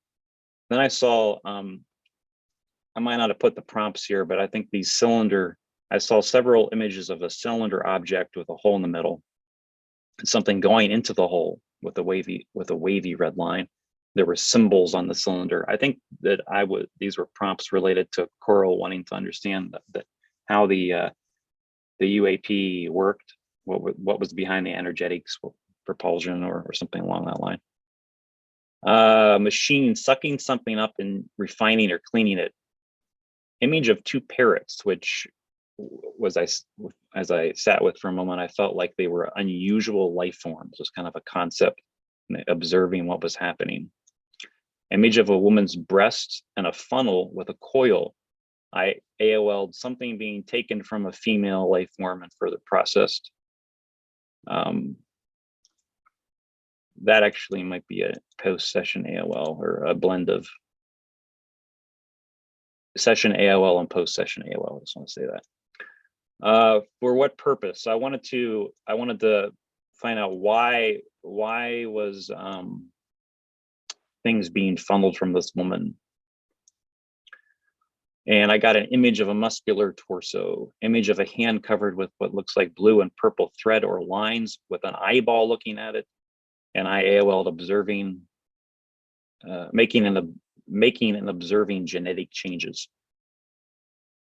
Then I saw, I might not have put the prompts here, but I think I saw several images of a cylinder object with a hole in the middle and something going into the hole with a wavy red line. There were symbols on the cylinder. I think that these were prompts related to Coral wanting to understand that how the UAP worked. What was behind the energetics, propulsion or something along that line. Machine sucking something up and refining or cleaning it. Image of two parrots, which was as I sat with for a moment, I felt like they were unusual life forms. It was kind of a concept, observing what was happening. Image of a woman's breast and a funnel with a coil. I AOL'd something being taken from a female life form and further processed. That actually might be a post-session AOL or a blend of session AOL and post-session AOL. I just want to say that. For what purpose? I wanted to find out why was things being funneled from this woman. And I got an image of a muscular torso, image of a hand covered with what looks like blue and purple thread or lines with an eyeball looking at it. And I AOL'd observing, making and observing genetic changes.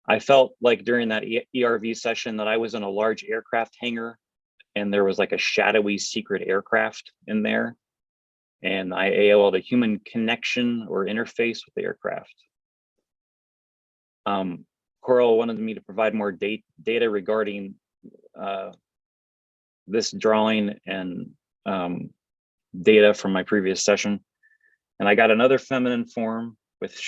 I felt like during that ERV session that I was in a large aircraft hangar and there was like a shadowy secret aircraft in there. And I AOL'd a human connection or interface with the aircraft. Coral wanted me to provide more data regarding this drawing and data from my previous session. And I got another feminine form with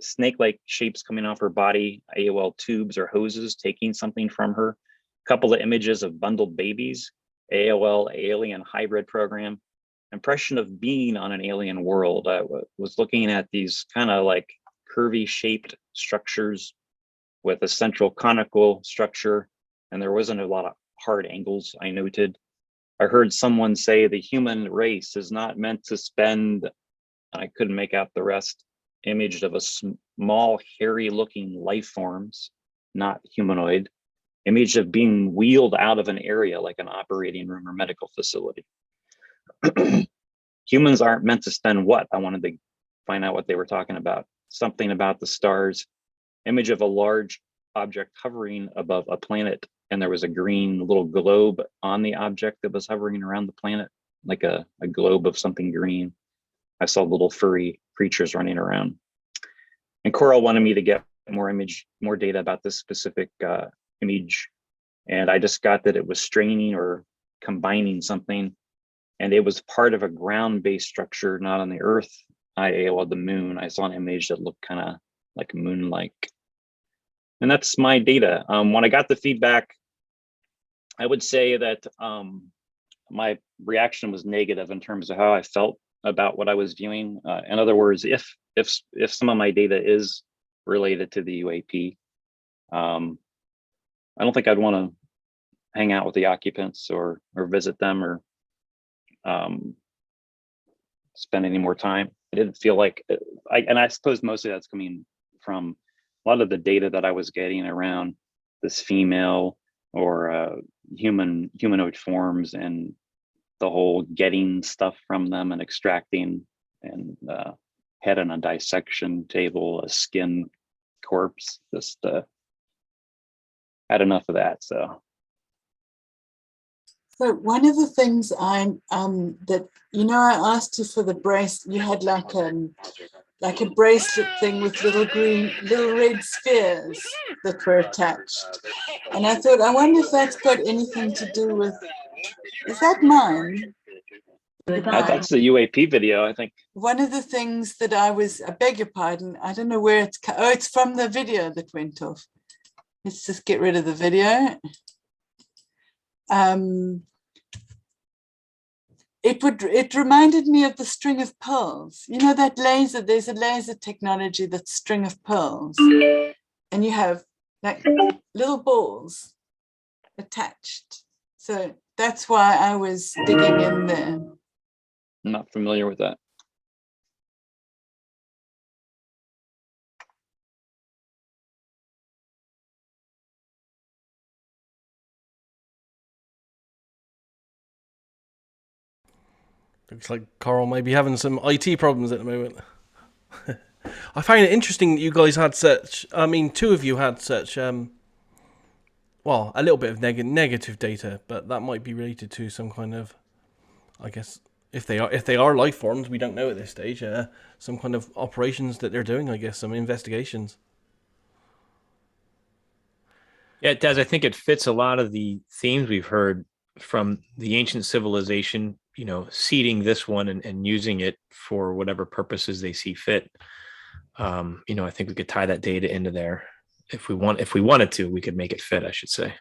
snake-like shapes coming off her body, AOL tubes or hoses taking something from her, a couple of images of bundled babies, AOL alien hybrid program, impression of being on an alien world. I was looking at these kind of like curvy shaped structures with a central conical structure, and there wasn't a lot of hard angles, I noted. I heard someone say the human race is not meant to spend, I couldn't make out the rest, image of a small, hairy looking life forms, not humanoid, image of being wheeled out of an area like an operating room or medical facility. Humans aren't meant to spend what? I wanted to find out what they were talking about. Something about the stars, image of a large object hovering above a planet, and there was a green little globe on the object that was hovering around the planet, like a globe of something green. I saw little furry creatures running around. And Coral wanted me to get more data about this specific image. And I just got that it was straining or combining something. And it was part of a ground-based structure, not on the Earth. I AOL'd the moon. I saw an image that looked kind of like moon-like. And that's my data. When I got the feedback, I would say that my reaction was negative in terms of how I felt about what I was viewing. In other words, if some of my data is related to the UAP, I don't think I'd want to hang out with the occupants or visit them or spend any more time. I didn't feel like, and I suppose mostly that's coming from a lot of the data that I was getting around this female or humanoid forms and the whole getting stuff from them and extracting and head on a dissection table, a skin corpse, just had enough of that. So one of the things I asked you for the bracelet. You had like a bracelet thing with little red spheres that were attached, and I thought, I wonder if that's got anything to do with. Is that mine? That's the UAP video, I think. One of the things that I beg your pardon, I don't know where it's. Oh, it's from the video that went off. Let's just get rid of the video. It reminded me of the string of pearls. You know that laser, there's a laser technology that's string of pearls. And you have like little balls attached. So that's why I was digging in there. I'm not familiar with that. Looks like Coral may be having some IT problems at the moment. I find it interesting that you guys had two of you had such, a little bit of negative data, but that might be related to some kind of, I guess, if they are life forms, we don't know at this stage, some kind of operations that they're doing, I guess, some investigations. Yeah, it does. I think it fits a lot of the themes we've heard from the ancient civilization, seeding this one and using it for whatever purposes they see fit. I think we could tie that data into there. If we wanted to, we could make it fit, I should say.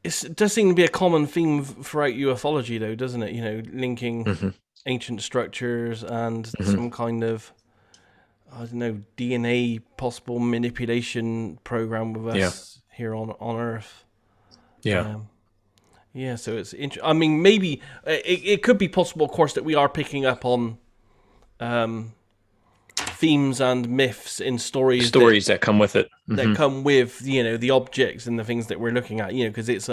It does seem to be a common theme throughout ufology, though, doesn't it? Linking ancient structures and some kind of, I don't know, DNA possible manipulation program with us here on Earth. Yeah. So it's interesting. I mean, maybe it could be possible, of course, that we are picking up on themes and myths in stories that come with it, that come with the objects and the things that we're looking at. Because it's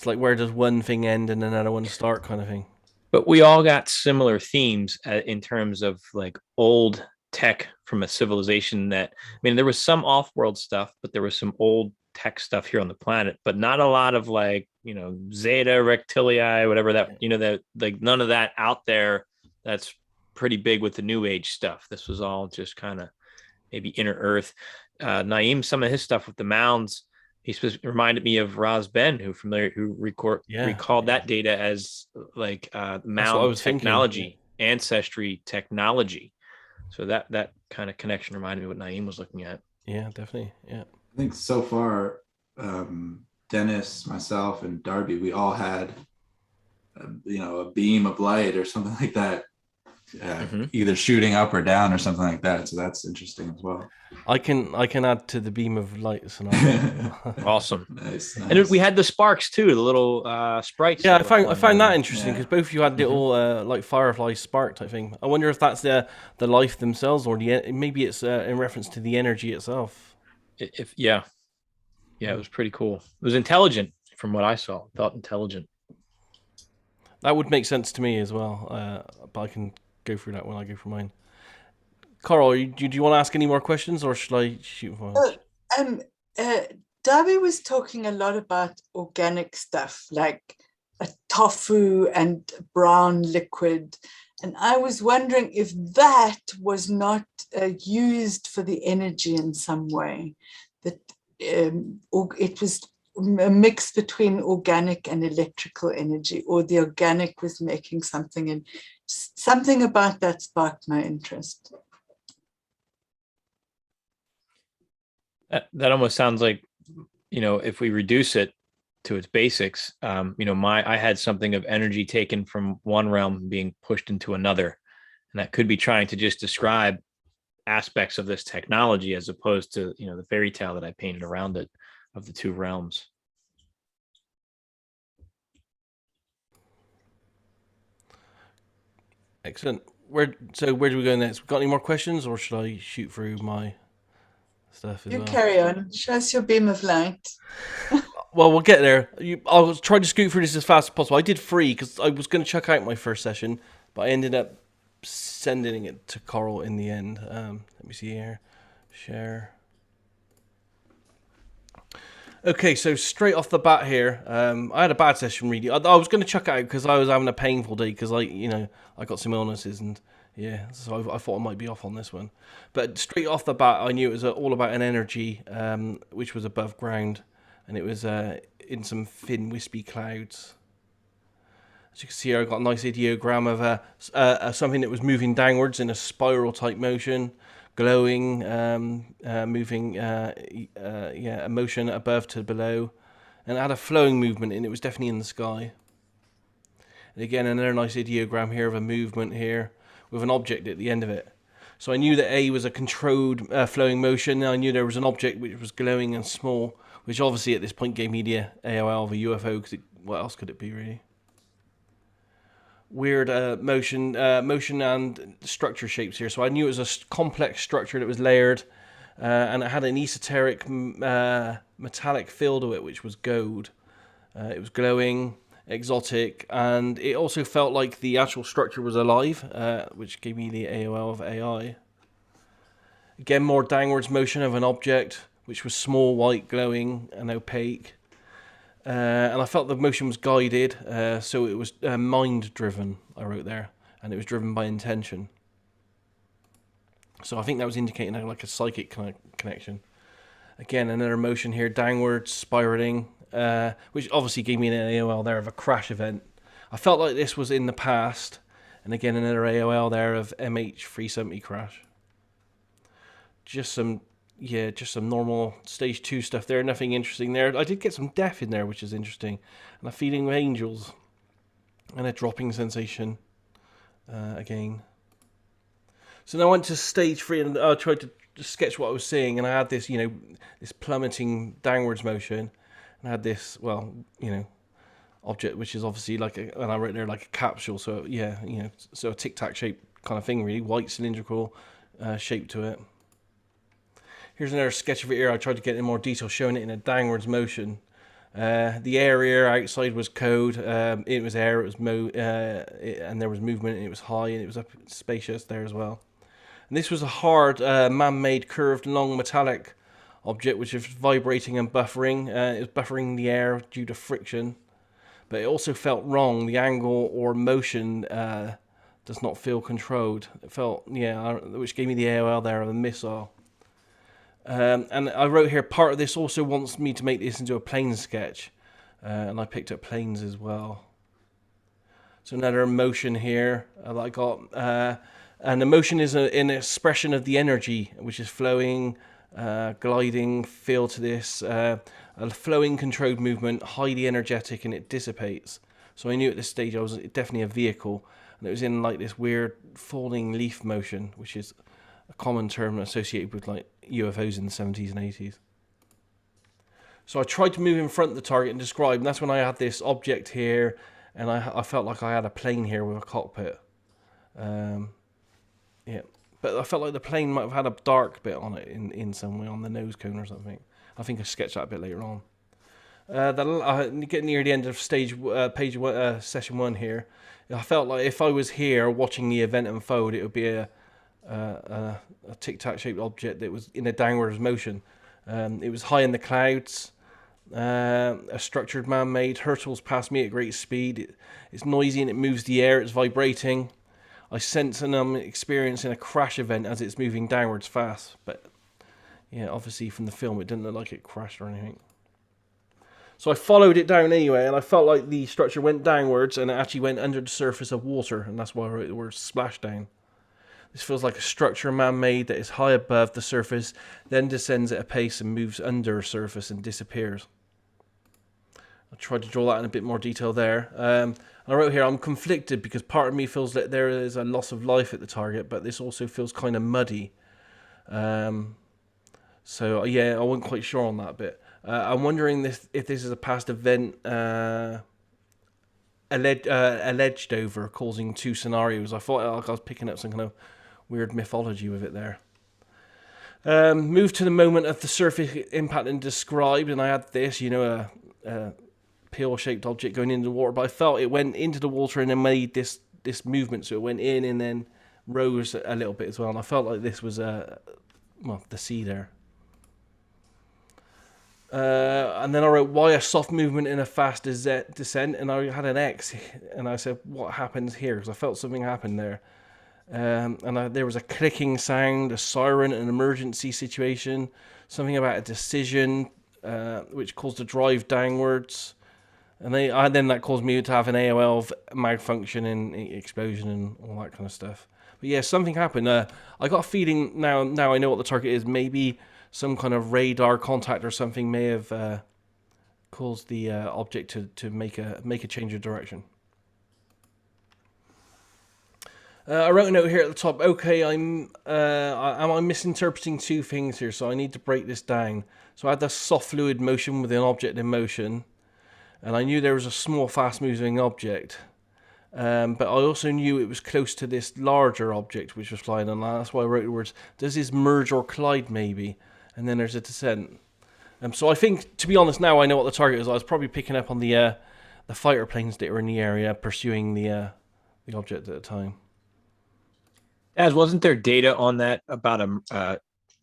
like, where does one thing end and another one start, kind of thing. But we all got similar themes in terms of like old tech from a civilization that, there was some off-world stuff, but there was some old tech stuff here on the planet, but not a lot of like, Zeta Reptilii, whatever that, that like none of that out there. That's pretty big with the new age stuff. This was all just kind of maybe inner earth. Naeem, some of his stuff with the mounds, he reminded me of Raz Ben, who recalled that data as like mound technology, ancestry technology. So that kind of connection reminded me of what Naeem was looking at. Yeah, definitely. Yeah. I think so far, Dennis, myself, and Darby, we all had, a beam of light or something like that, either shooting up or down or something like that. So that's interesting as well. I can add to the beam of light scenario. Awesome. Nice. And we had the sparks too, the little sprites. Yeah, I found that interesting because both of you had little like firefly spark type thing. I wonder if that's the life themselves, or maybe it's in reference to the energy itself. Yeah, it was pretty cool. It was intelligent from what I saw. Felt intelligent. That would make sense to me as well, but I can go through that when I go for mine. Carl, do you want to ask any more questions, or should I shoot for Darby was talking a lot about organic stuff, like a tofu and brown liquid. And I was wondering if that was not used for the energy in some way, that it was a mix between organic and electrical energy, or the organic was making something, and something about that sparked my interest. That almost sounds like, if we reduce it to its basics, I had something of energy taken from one realm being pushed into another. And that could be trying to just describe aspects of this technology as opposed to, the fairy tale that I painted around it of the two realms. Excellent. Where do we go next? Got any more questions, or should I shoot through my stuff as well? You carry on. Show us your beam of light. Well, we'll get there. I'll try to scoot through this as fast as possible. I did 3 because I was going to check out my first session, but I ended up sending it to Coral in the end. Let me see here. Share. Okay, so straight off the bat here, I had a bad session really. I was going to chuck it out because I was having a painful day because I got some illnesses and so I thought I might be off on this one. But straight off the bat, I knew it was all about an energy which was above ground, and it was in some thin wispy clouds. As you can see here, I got a nice ideogram of something that was moving downwards in a spiral type motion, glowing, moving, a motion above to below, and it had a flowing movement, and it was definitely in the sky. And again, another nice ideogram here of a movement here with an object at the end of it. So I knew that A was a controlled flowing motion. I knew there was an object which was glowing and small, which obviously at this point gave me the AOL of a UFO, because what else could it be really? Weird motion and structure shapes here. So I knew it was a complex structure that was layered, and it had an esoteric metallic feel to it, which was gold. It was glowing, exotic, and it also felt like the actual structure was alive, which gave me the AOL of AI. Again, more downwards motion of an object, which was small, white, glowing, and opaque. And I felt the motion was guided, so it was mind-driven, I wrote there, and it was driven by intention. So I think that was indicating like a psychic kind of connection. Again, another motion here, downwards, spiraling, which obviously gave me an AOL there of a crash event. I felt like this was in the past, and again, another AOL there of MH370 crash. Just some normal stage 2 stuff there. Nothing interesting there. I did get some death in there, which is interesting, and a feeling of angels, and a dropping sensation again. So then I went to stage 3, and I tried to sketch what I was seeing, and I had this, this plummeting downwards motion, and I had this, object, which is obviously and I wrote there like a capsule. So so a tic tac shape kind of thing, really, white cylindrical shape to it. Here's another sketch of it here. I tried to get in more detail, showing it in a downwards motion. The area outside was code. It was air. It was and there was movement. And it was high, and it was up spacious there as well. And this was a hard, man-made, curved, long, metallic object, which is vibrating and buffering. It was buffering the air due to friction, but it also felt wrong. The angle or motion does not feel controlled. It felt, which gave me the AOL there of a missile. And I wrote here, part of this also wants me to make this into a plane sketch. And I picked up planes as well. So another emotion here that I got. And emotion is an expression of the energy, which is flowing, gliding, feel to this. A flowing controlled movement, highly energetic, and it dissipates. So I knew at this stage I was definitely a vehicle. And it was in like this weird falling leaf motion, which is a common term associated with like UFOs in the 70s and 80s. So I tried to move in front of the target and describe, and that's when I had this object here, and I felt like I had a plane here with a cockpit. But I felt like the plane might have had a dark bit on it in some way, on the nose cone or something. I think I sketched that a bit later on. Getting near the end of session 1 here, I felt like if I was here watching the event unfold, it would be a tic-tac shaped object that was in a downwards motion. It was high in the clouds, a structured man-made, hurtles past me at great speed. It's noisy and it moves the air, it's vibrating. I sense and I'm experiencing a crash event as it's moving downwards fast. But yeah, obviously from the film it didn't look like it crashed or anything. So I followed it down anyway, and I felt like the structure went downwards and it actually went under the surface of water, and that's why I wrote the word splashdown. This feels like a structure man-made that is high above the surface, then descends at a pace and moves under the surface and disappears. I tried to draw that in a bit more detail there. I wrote here, I'm conflicted because part of me feels that there is a loss of life at the target, but this also feels kind of muddy. So yeah, I wasn't quite sure on that bit. I'm wondering if this is a past event alleged over, causing 2 scenarios. I thought like I was picking up some kind of weird mythology with it there. Moved to the moment of the surface impact and described, and I had this, a pill-shaped object going into the water, but I felt it went into the water and then made this movement, so it went in and then rose a little bit as well, and I felt like this was the sea there. And then I wrote, why a soft movement in a fast descent? And I had an X, and I said, what happens here? Because I felt something happened there. There was a clicking sound, a siren, an emergency situation, something about a decision, which caused a drive downwards. And then that caused me to have an AOL malfunction and explosion and all that kind of stuff. But yeah, something happened. I got a feeling now I know what the target is. Maybe some kind of radar contact or something may have caused the object to make a change of direction. I wrote a note here at the top. Okay, I'm misinterpreting 2 things here, so I need to break this down. So I had the soft fluid motion with an object in motion, and I knew there was a small, fast-moving object. But I also knew it was close to this larger object which was flying on. That's why I wrote the words, does this merge or collide maybe? And then there's a descent. So I think, to be honest, now I know what the target is. I was probably picking up on the fighter planes that were in the area pursuing the object at the time. As wasn't there data on that about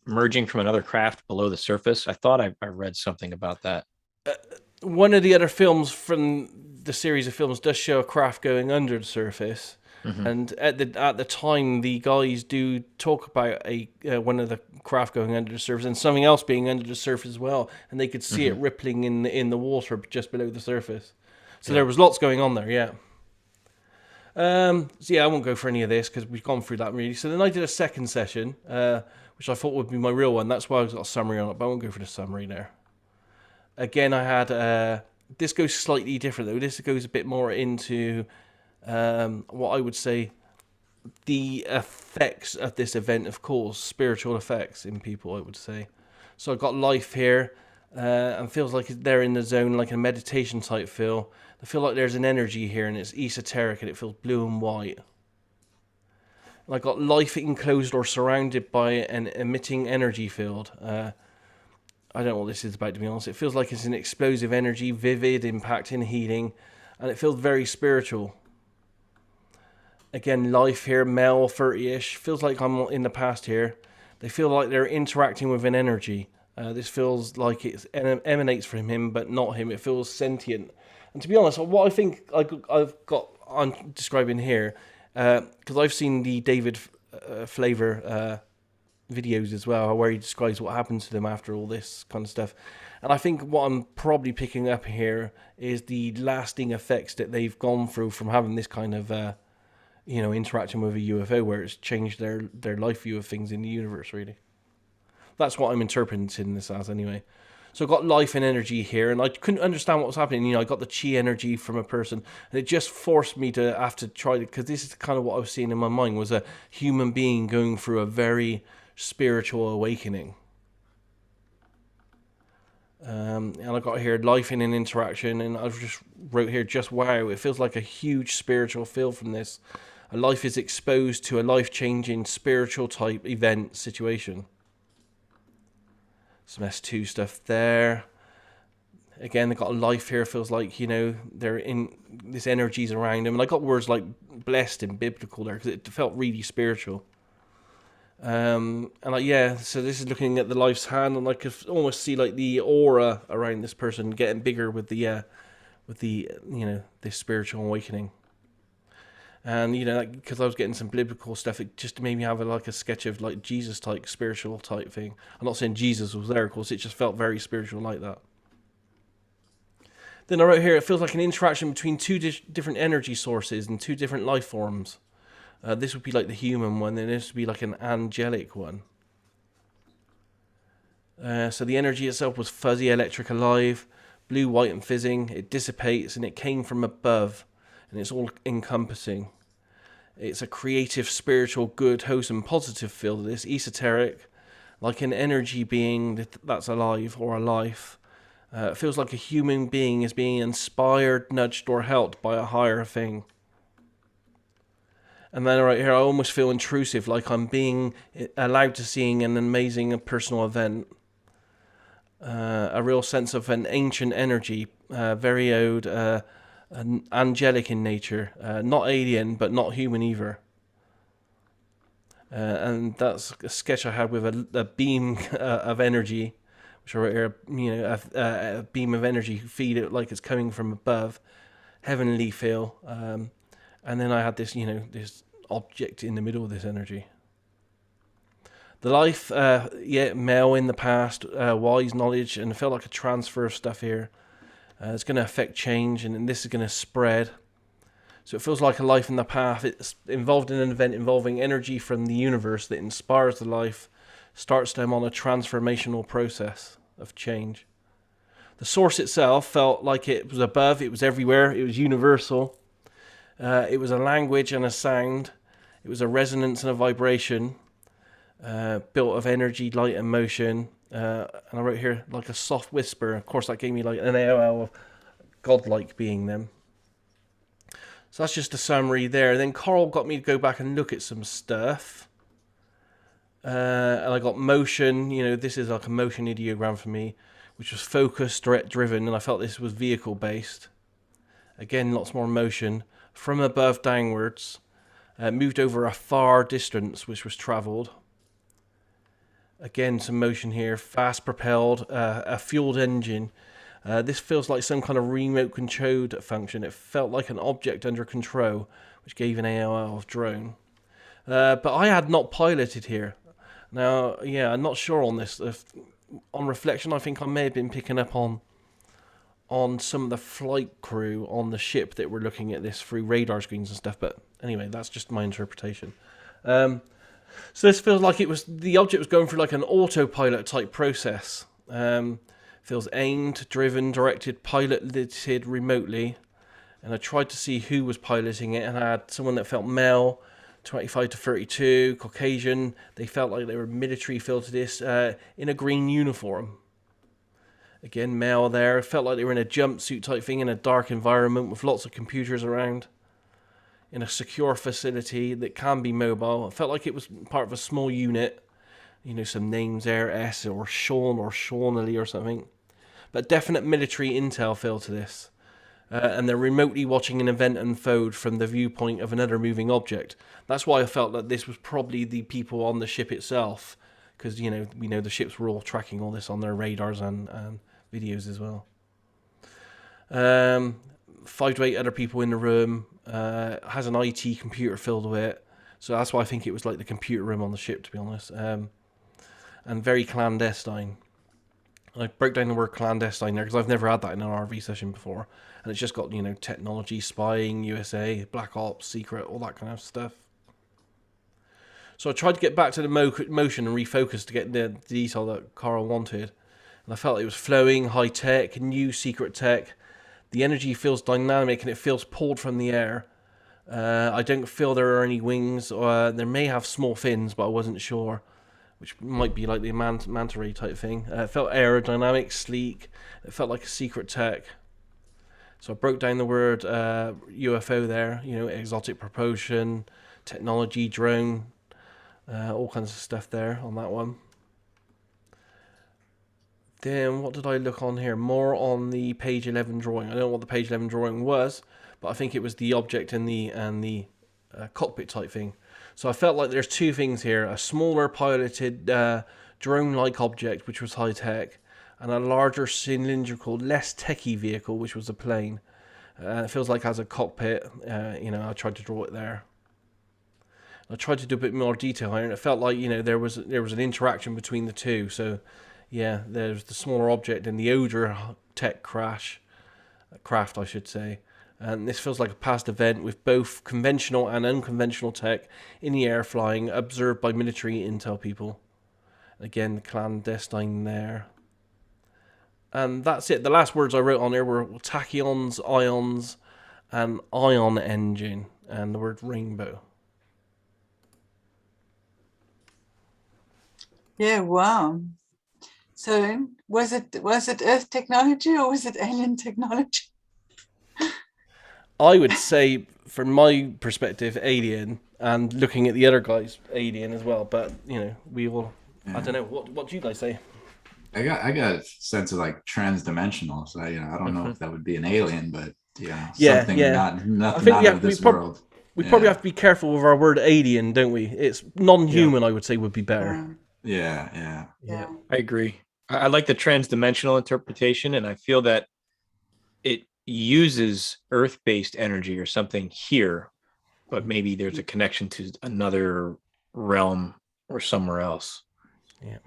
merging from another craft below the surface? I thought I read something about that. One of the other films from the series of films does show a craft going under the surface. Mm-hmm. And at the time, the guys do talk about one of the craft going under the surface and something else being under the surface as well, and they could see it rippling in the water just below the surface. So there was lots going on there, yeah. So yeah, I won't go for any of this because we've gone through that really. So then I did a second session, which I thought would be my real one. That's why I've got a summary on it, but I won't go for the summary there. Again, I had this goes slightly different though. This goes a bit more into what I would say the effects of this event, of course, spiritual effects in people, I would say. So I've got life here, and feels like they're in the zone, like a meditation type feel. I feel like there's an energy here, and it's esoteric, and it feels blue and white. And I got life enclosed or surrounded by an emitting energy field. I don't know what this is about, to be honest. It feels like it's an explosive energy, vivid, impacting, healing, and it feels very spiritual. Again, life here, male, 30-ish. Feels like I'm in the past here. They feel like they're interacting with an energy. This feels like it emanates from him, but not him. It feels sentient. And to be honest, what I think I'm describing here, because I've seen the David Flavor videos as well, where he describes what happens to them after all this kind of stuff. And I think what I'm probably picking up here is the lasting effects that they've gone through from having this kind of, interaction with a UFO, where it's changed their life view of things in the universe, really. That's what I'm interpreting this as, anyway. So I've got life and energy here, and I couldn't understand what was happening. I got the chi energy from a person, and it just forced me to have to try to, because this is kind of what I was seeing in my mind, was a human being going through a very spiritual awakening. And I got here life in an interaction, and I just wrote here, just wow, it feels like a huge spiritual feel from this. A life is exposed to a life-changing spiritual type event situation. Some S2 stuff there. Again, they got a life here. Feels like, they're in this energy's around them. And I got words like blessed and biblical there because it felt really spiritual. So this is looking at the life's hand, and I could almost see like the aura around this person getting bigger with the this spiritual awakening. And because I was getting some biblical stuff, it just made me have a sketch of like Jesus type spiritual type thing. I'm not saying Jesus was there, of course. It just felt very spiritual like that. Then I wrote here, it feels like an interaction between two different energy sources and two different life forms. This would be like the human one, and this would be like an angelic one. So the energy itself was fuzzy, electric, alive, blue, white, and fizzing. It dissipates, and it came from above, and it's all encompassing. It's a creative, spiritual, good, wholesome, positive feel to this, esoteric, like an energy being that's alive or a life. It feels like a human being is being inspired, nudged, or helped by a higher thing. And then right here, I almost feel intrusive, like I'm being allowed to seeing an amazing personal event. A real sense of an ancient energy, very old, angelic in nature, not alien, but not human either. And that's a sketch I had with a beam of energy, which I wrote here, a beam of energy, feed it like it's coming from above, heavenly feel. And then I had this, this object in the middle of this energy. The life, male in the past, wise knowledge, and it felt like a transfer of stuff here. It's going to affect change, and this is going to spread. So it feels like a life in the past. It's involved in an event involving energy from the universe that inspires the life, starts them on a transformational process of change. The source itself felt like it was above, it was everywhere, it was universal. It was a language and a sound. It was a resonance and a vibration, built of energy, light, and motion. And I wrote here like a soft whisper. Of course, that gave me like an AOL of godlike being them. So that's just a summary there. Then Coral got me to go back and look at some stuff. And I got motion. This is like a motion ideogram for me, which was focused, direct driven, and I felt this was vehicle based. Again, lots more motion. From above downwards, moved over a far distance which was travelled. Again, some motion here, fast propelled, a fueled engine. This feels like some kind of remote controlled function. It felt like an object under control, which gave an AOL of drone. But I had not piloted here. Now, I'm not sure on this. On reflection, I think I may have been picking up on some of the flight crew on the ship that were looking at this through radar screens and stuff. But anyway, that's just my interpretation. So this feels like the object was going through like an autopilot type process. Feels aimed, driven, directed, piloted remotely. And I tried to see who was piloting it, and I had someone that felt male, 25 to 32, Caucasian. They felt like they were military feel to this, in a green uniform. Again, male there. It felt like they were in a jumpsuit type thing in a dark environment with lots of computers around. In a secure facility that can be mobile. It felt like it was part of a small unit. Some names there, S or Sean or Shawnally or something. But definite military intel feel to this. And they're remotely watching an event unfold from the viewpoint of another moving object. That's why I felt that this was probably the people on the ship itself because we know the ships were all tracking all this on their radars and videos as well. 5 to 8 other people in the room. Has an IT computer filled with it, so that's why I think it was like the computer room on the ship, to be honest. And very clandestine. I broke down the word clandestine there because I've never had that in an RV session before, and it's just got technology, spying, USA, black ops, secret, all that kind of stuff. So I tried to get back to the motion and refocus to get the detail that Carl wanted, and I felt it was flowing, high tech, new secret tech. The energy feels dynamic and it feels pulled from the air. I don't feel there are any wings. There may have small fins, but I wasn't sure, which might be like the manta ray type thing. It felt aerodynamic, sleek. It felt like a secret tech. So I broke down the word UFO there, exotic propulsion, technology, drone, all kinds of stuff there on that one. Then what did I look on here? More on the page 11 drawing. I don't know what the page 11 drawing was, but I think it was the object and the cockpit type thing. So I felt like there's two things here: a smaller piloted drone-like object, which was high tech, and a larger cylindrical, less techy vehicle, which was a plane. It feels like it has a cockpit. I tried to draw it there. I tried to do a bit more detail here, and it felt like there was an interaction between the two. So. Yeah, there's the smaller object and the older tech craft, I should say. And this feels like a past event with both conventional and unconventional tech in the air flying, observed by military intel people. Again, the clandestine there. And that's it. The last words I wrote on there were tachyons, ions, and ion engine, and the word rainbow. Yeah, wow. So was it Earth technology or was it alien technology? I would say, from my perspective, alien, and looking at the other guys, alien as well. But we all. Yeah. I don't know. What do you guys say? I got a sense of like transdimensional. So I don't know if that would be an alien, but something nothing out of this world. We probably have to be careful with our word alien, don't we? It's non-human. I would say would be better. Yeah. I agree. I like the transdimensional interpretation, and I feel that it uses Earth-based energy or something here, but maybe there's a connection to another realm or somewhere else.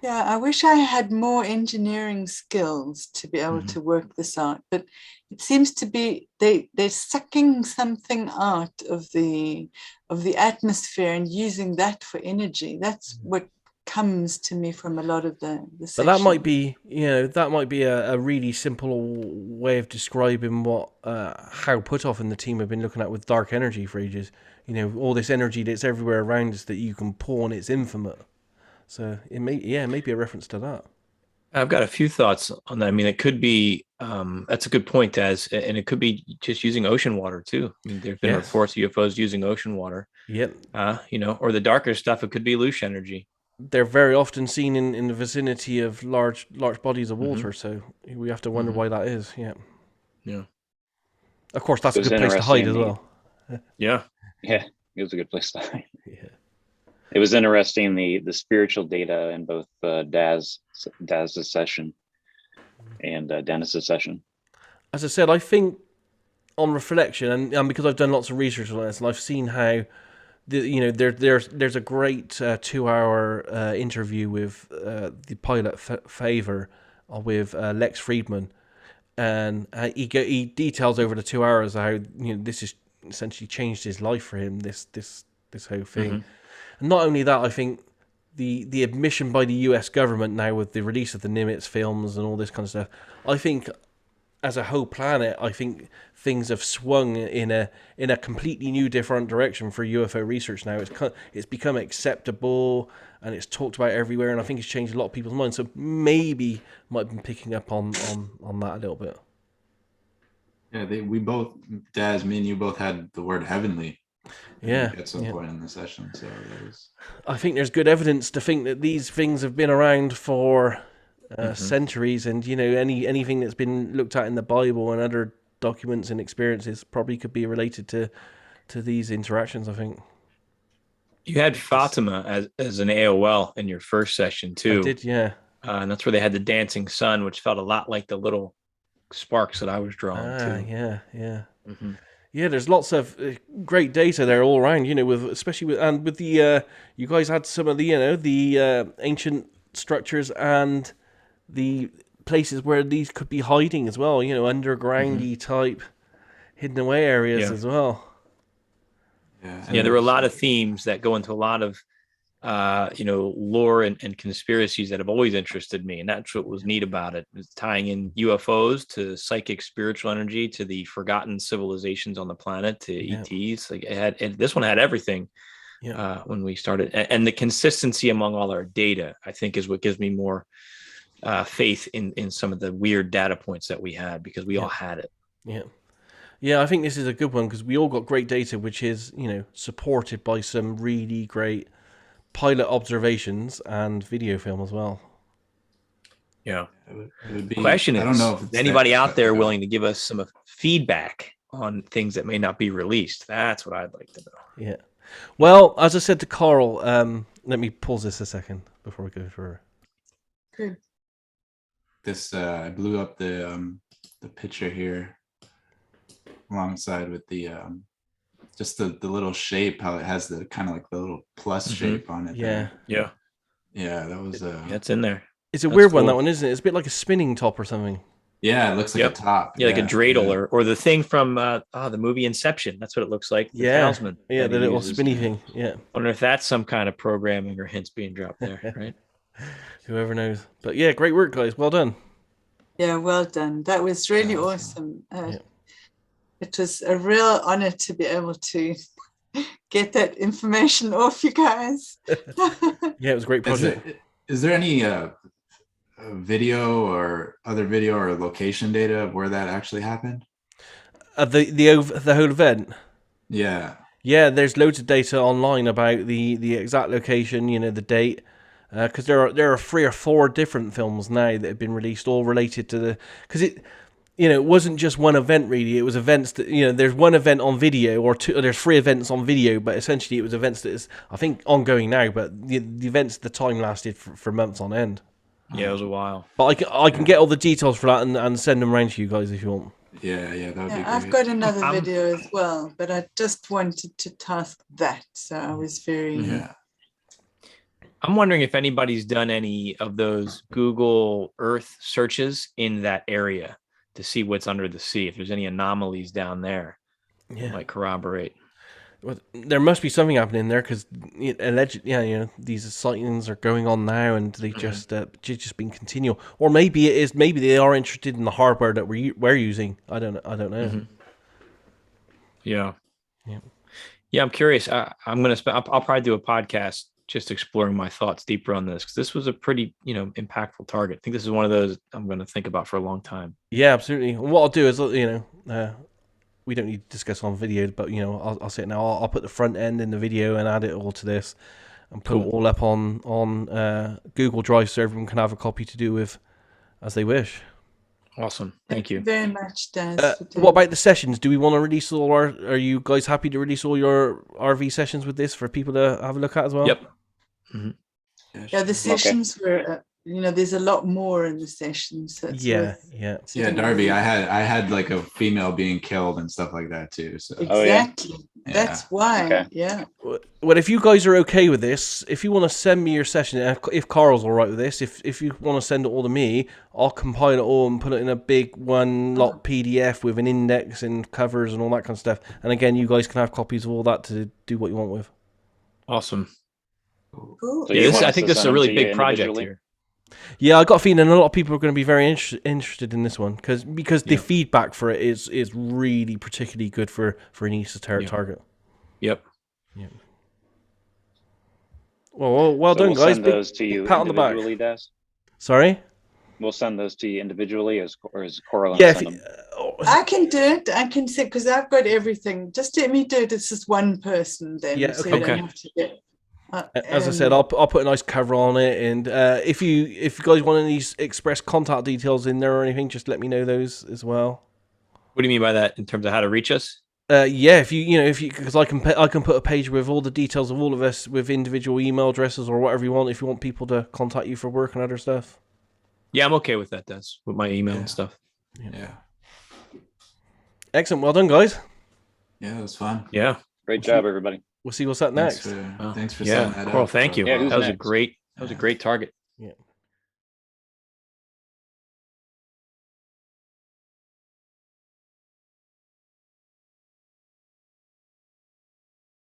Yeah, I wish I had more engineering skills to be able to work this out, but it seems to be they're sucking something out of the atmosphere and using that for energy. That's what comes to me from a lot of the but that might be a really simple way of describing what how Puthoff and the team have been looking at with dark energy for ages. All this energy that's everywhere around us that you can pull, and it's infinite. So it may be a reference to that. I've got a few thoughts on that. I mean, it could be that's a good point, Daz, and it could be just using ocean water too. I mean, there've been reports of UFOs using ocean water. Yep. Or the darker stuff. It could be loose energy. They're very often seen in the vicinity of large bodies of water, so we have to wonder why that is. Yeah. Of course, that's a good place to hide as well. Yeah, it was a good place to hide. Yeah. It was interesting the spiritual data in both Daz's session and Dennis's session. As I said, I think on reflection, and because I've done lots of research on this, and I've seen how there's a great 2-hour interview with the pilot Favor with Lex Friedman, and he details over the 2 hours how this has essentially changed his life for him. This whole thing, and not only that, I think the admission by the U.S. government now with the release of the Nimitz films and all this kind of stuff, I think. As a whole planet, I think things have swung in a completely new, different direction for UFO research now. It's become acceptable and it's talked about everywhere, and I think it's changed a lot of people's minds. So maybe might have been picking up on that a little bit. Yeah, we both, Daz, me and you both had the word heavenly. At some point in the session, so that was. I think there's good evidence to think that these things have been around for. Centuries, and anything that's been looked at in the Bible and other documents and experiences probably could be related to these interactions, I think. You had Fatima as an AOL in your first session too. I did, yeah. And that's where they had the dancing sun, which felt a lot like the little sparks that I was drawing too. Yeah. Mm-hmm. Yeah, there's lots of great data there all around, with especially with the you guys had some of the the ancient structures and the places where these could be hiding as well, undergroundy type hidden away areas as well. Yeah, there were a lot of themes that go into a lot of lore and conspiracies that have always interested me, and that's what was neat about it, was tying in UFOs to psychic spiritual energy to the forgotten civilizations on the planet to ETs. Like this one had everything. When we started, and the consistency among all our data, I think, is what gives me more faith in some of the weird data points that we had, because we all had it. Yeah, I think this is a good one because we all got great data, which is supported by some really great pilot observations and video film as well. Yeah. The question is, I don't know if anybody out there willing to give us some feedback on things that may not be released. That's what I'd like to know. Yeah. Well, as I said to Carl, let me pause this a second before we go further. Good. This I blew up the picture here alongside with the just the little shape, how it has the kind of like the little plus shape on it. Yeah. Yeah, that was that's in there. It's a weird one, that one, isn't it? It's a bit like a spinning top or something. Yeah, it looks like a top. Yeah, like a dreidel or the thing from the movie Inception. That's what it looks like. The talisman. Yeah, the little spinny thing. Yeah. Wonder if that's some kind of programming or hints being dropped there, right? Whoever knows. But yeah, great work, guys. Well done. Yeah, well done. That was really awesome. It was a real honor to be able to get that information off you guys. Yeah, it was a great project. Is there any video or other video or location data of where that actually happened? The whole event? Yeah. Yeah, there's loads of data online about the exact location, the date. Because there are 3 or 4 different films now that have been released, all related to the... Because it wasn't just one event, really. It was events that, there's one event on video, or there's 3 events on video, but essentially it was events that is, I think, ongoing now, but the events at the time lasted for months on end. Yeah, it was a while. But I can get all the details for that and send them around to you guys if you want. Yeah, that would be great. I've got another video as well, but I just wanted to task that, so I was very... Yeah. I'm wondering if anybody's done any of those Google Earth searches in that area to see what's under the sea, if there's any anomalies down there. Yeah. Might corroborate. Well, there must be something happening there, because allegedly, these sightings are going on now, and they just been continual. Or maybe it is. Maybe they are interested in the hardware that we're using. I don't know. Mm-hmm. Yeah. I'm curious. I'm gonna I'll probably do a podcast just exploring my thoughts deeper on this, because this was a pretty impactful target. I think this is one of those I'm going to think about for a long time. Yeah, absolutely. What I'll do is we don't need to discuss on video, but I'll say it now. I'll put the front end in the video and add it all to this, and put it all up on Google Drive so everyone can have a copy to do with as they wish. Awesome. Thank you very much, Des. What about the sessions? Do we want to release all are you guys happy to release all your RV sessions with this for people to have a look at as well? Yep. Mm-hmm. Yeah, the sessions were, there's a lot more in the sessions. So yeah. Darby, I had like a female being killed and stuff like that too. So exactly, that's why. Okay. Yeah. Well, if you guys are okay with this, if you want to send me your session, if Carl's all right with this, if you want to send it all to me, I'll compile it all and put it in a big one-lot PDF with an index and covers and all that kind of stuff. And again, you guys can have copies of all that to do what you want with. Awesome. Cool. So I think this is a really big project here. Yeah, I got a feeling a lot of people are going to be very interested in this one because the feedback for it is really particularly good for an ESA target. Yep. Yeah. Well done, guys. Send those to you pat on the back. Des? Sorry? We'll send those to you individually as Coral. Yeah, I can do it. I can say, because I've got everything. Just let me do it. It's just one person then. Yeah, so you don't have to get... As I said, I'll put a nice cover on it, and if you guys want any express contact details in there or anything, just let me know those as well. What do you mean by that in terms of how to reach us? Yeah, if you because I can put a page with all the details of all of us with individual email addresses or whatever you want. If you want people to contact you for work and other stuff. Yeah, I'm okay with that. That's with my email Yeah. and stuff. Yeah. Excellent. Well done, guys. Yeah, it was fun. Yeah. Great job, everybody. We'll see what's up next. Thanks for Yeah, setting that Coral, up. thank you. Yeah, who's that was next? a great target. Yeah.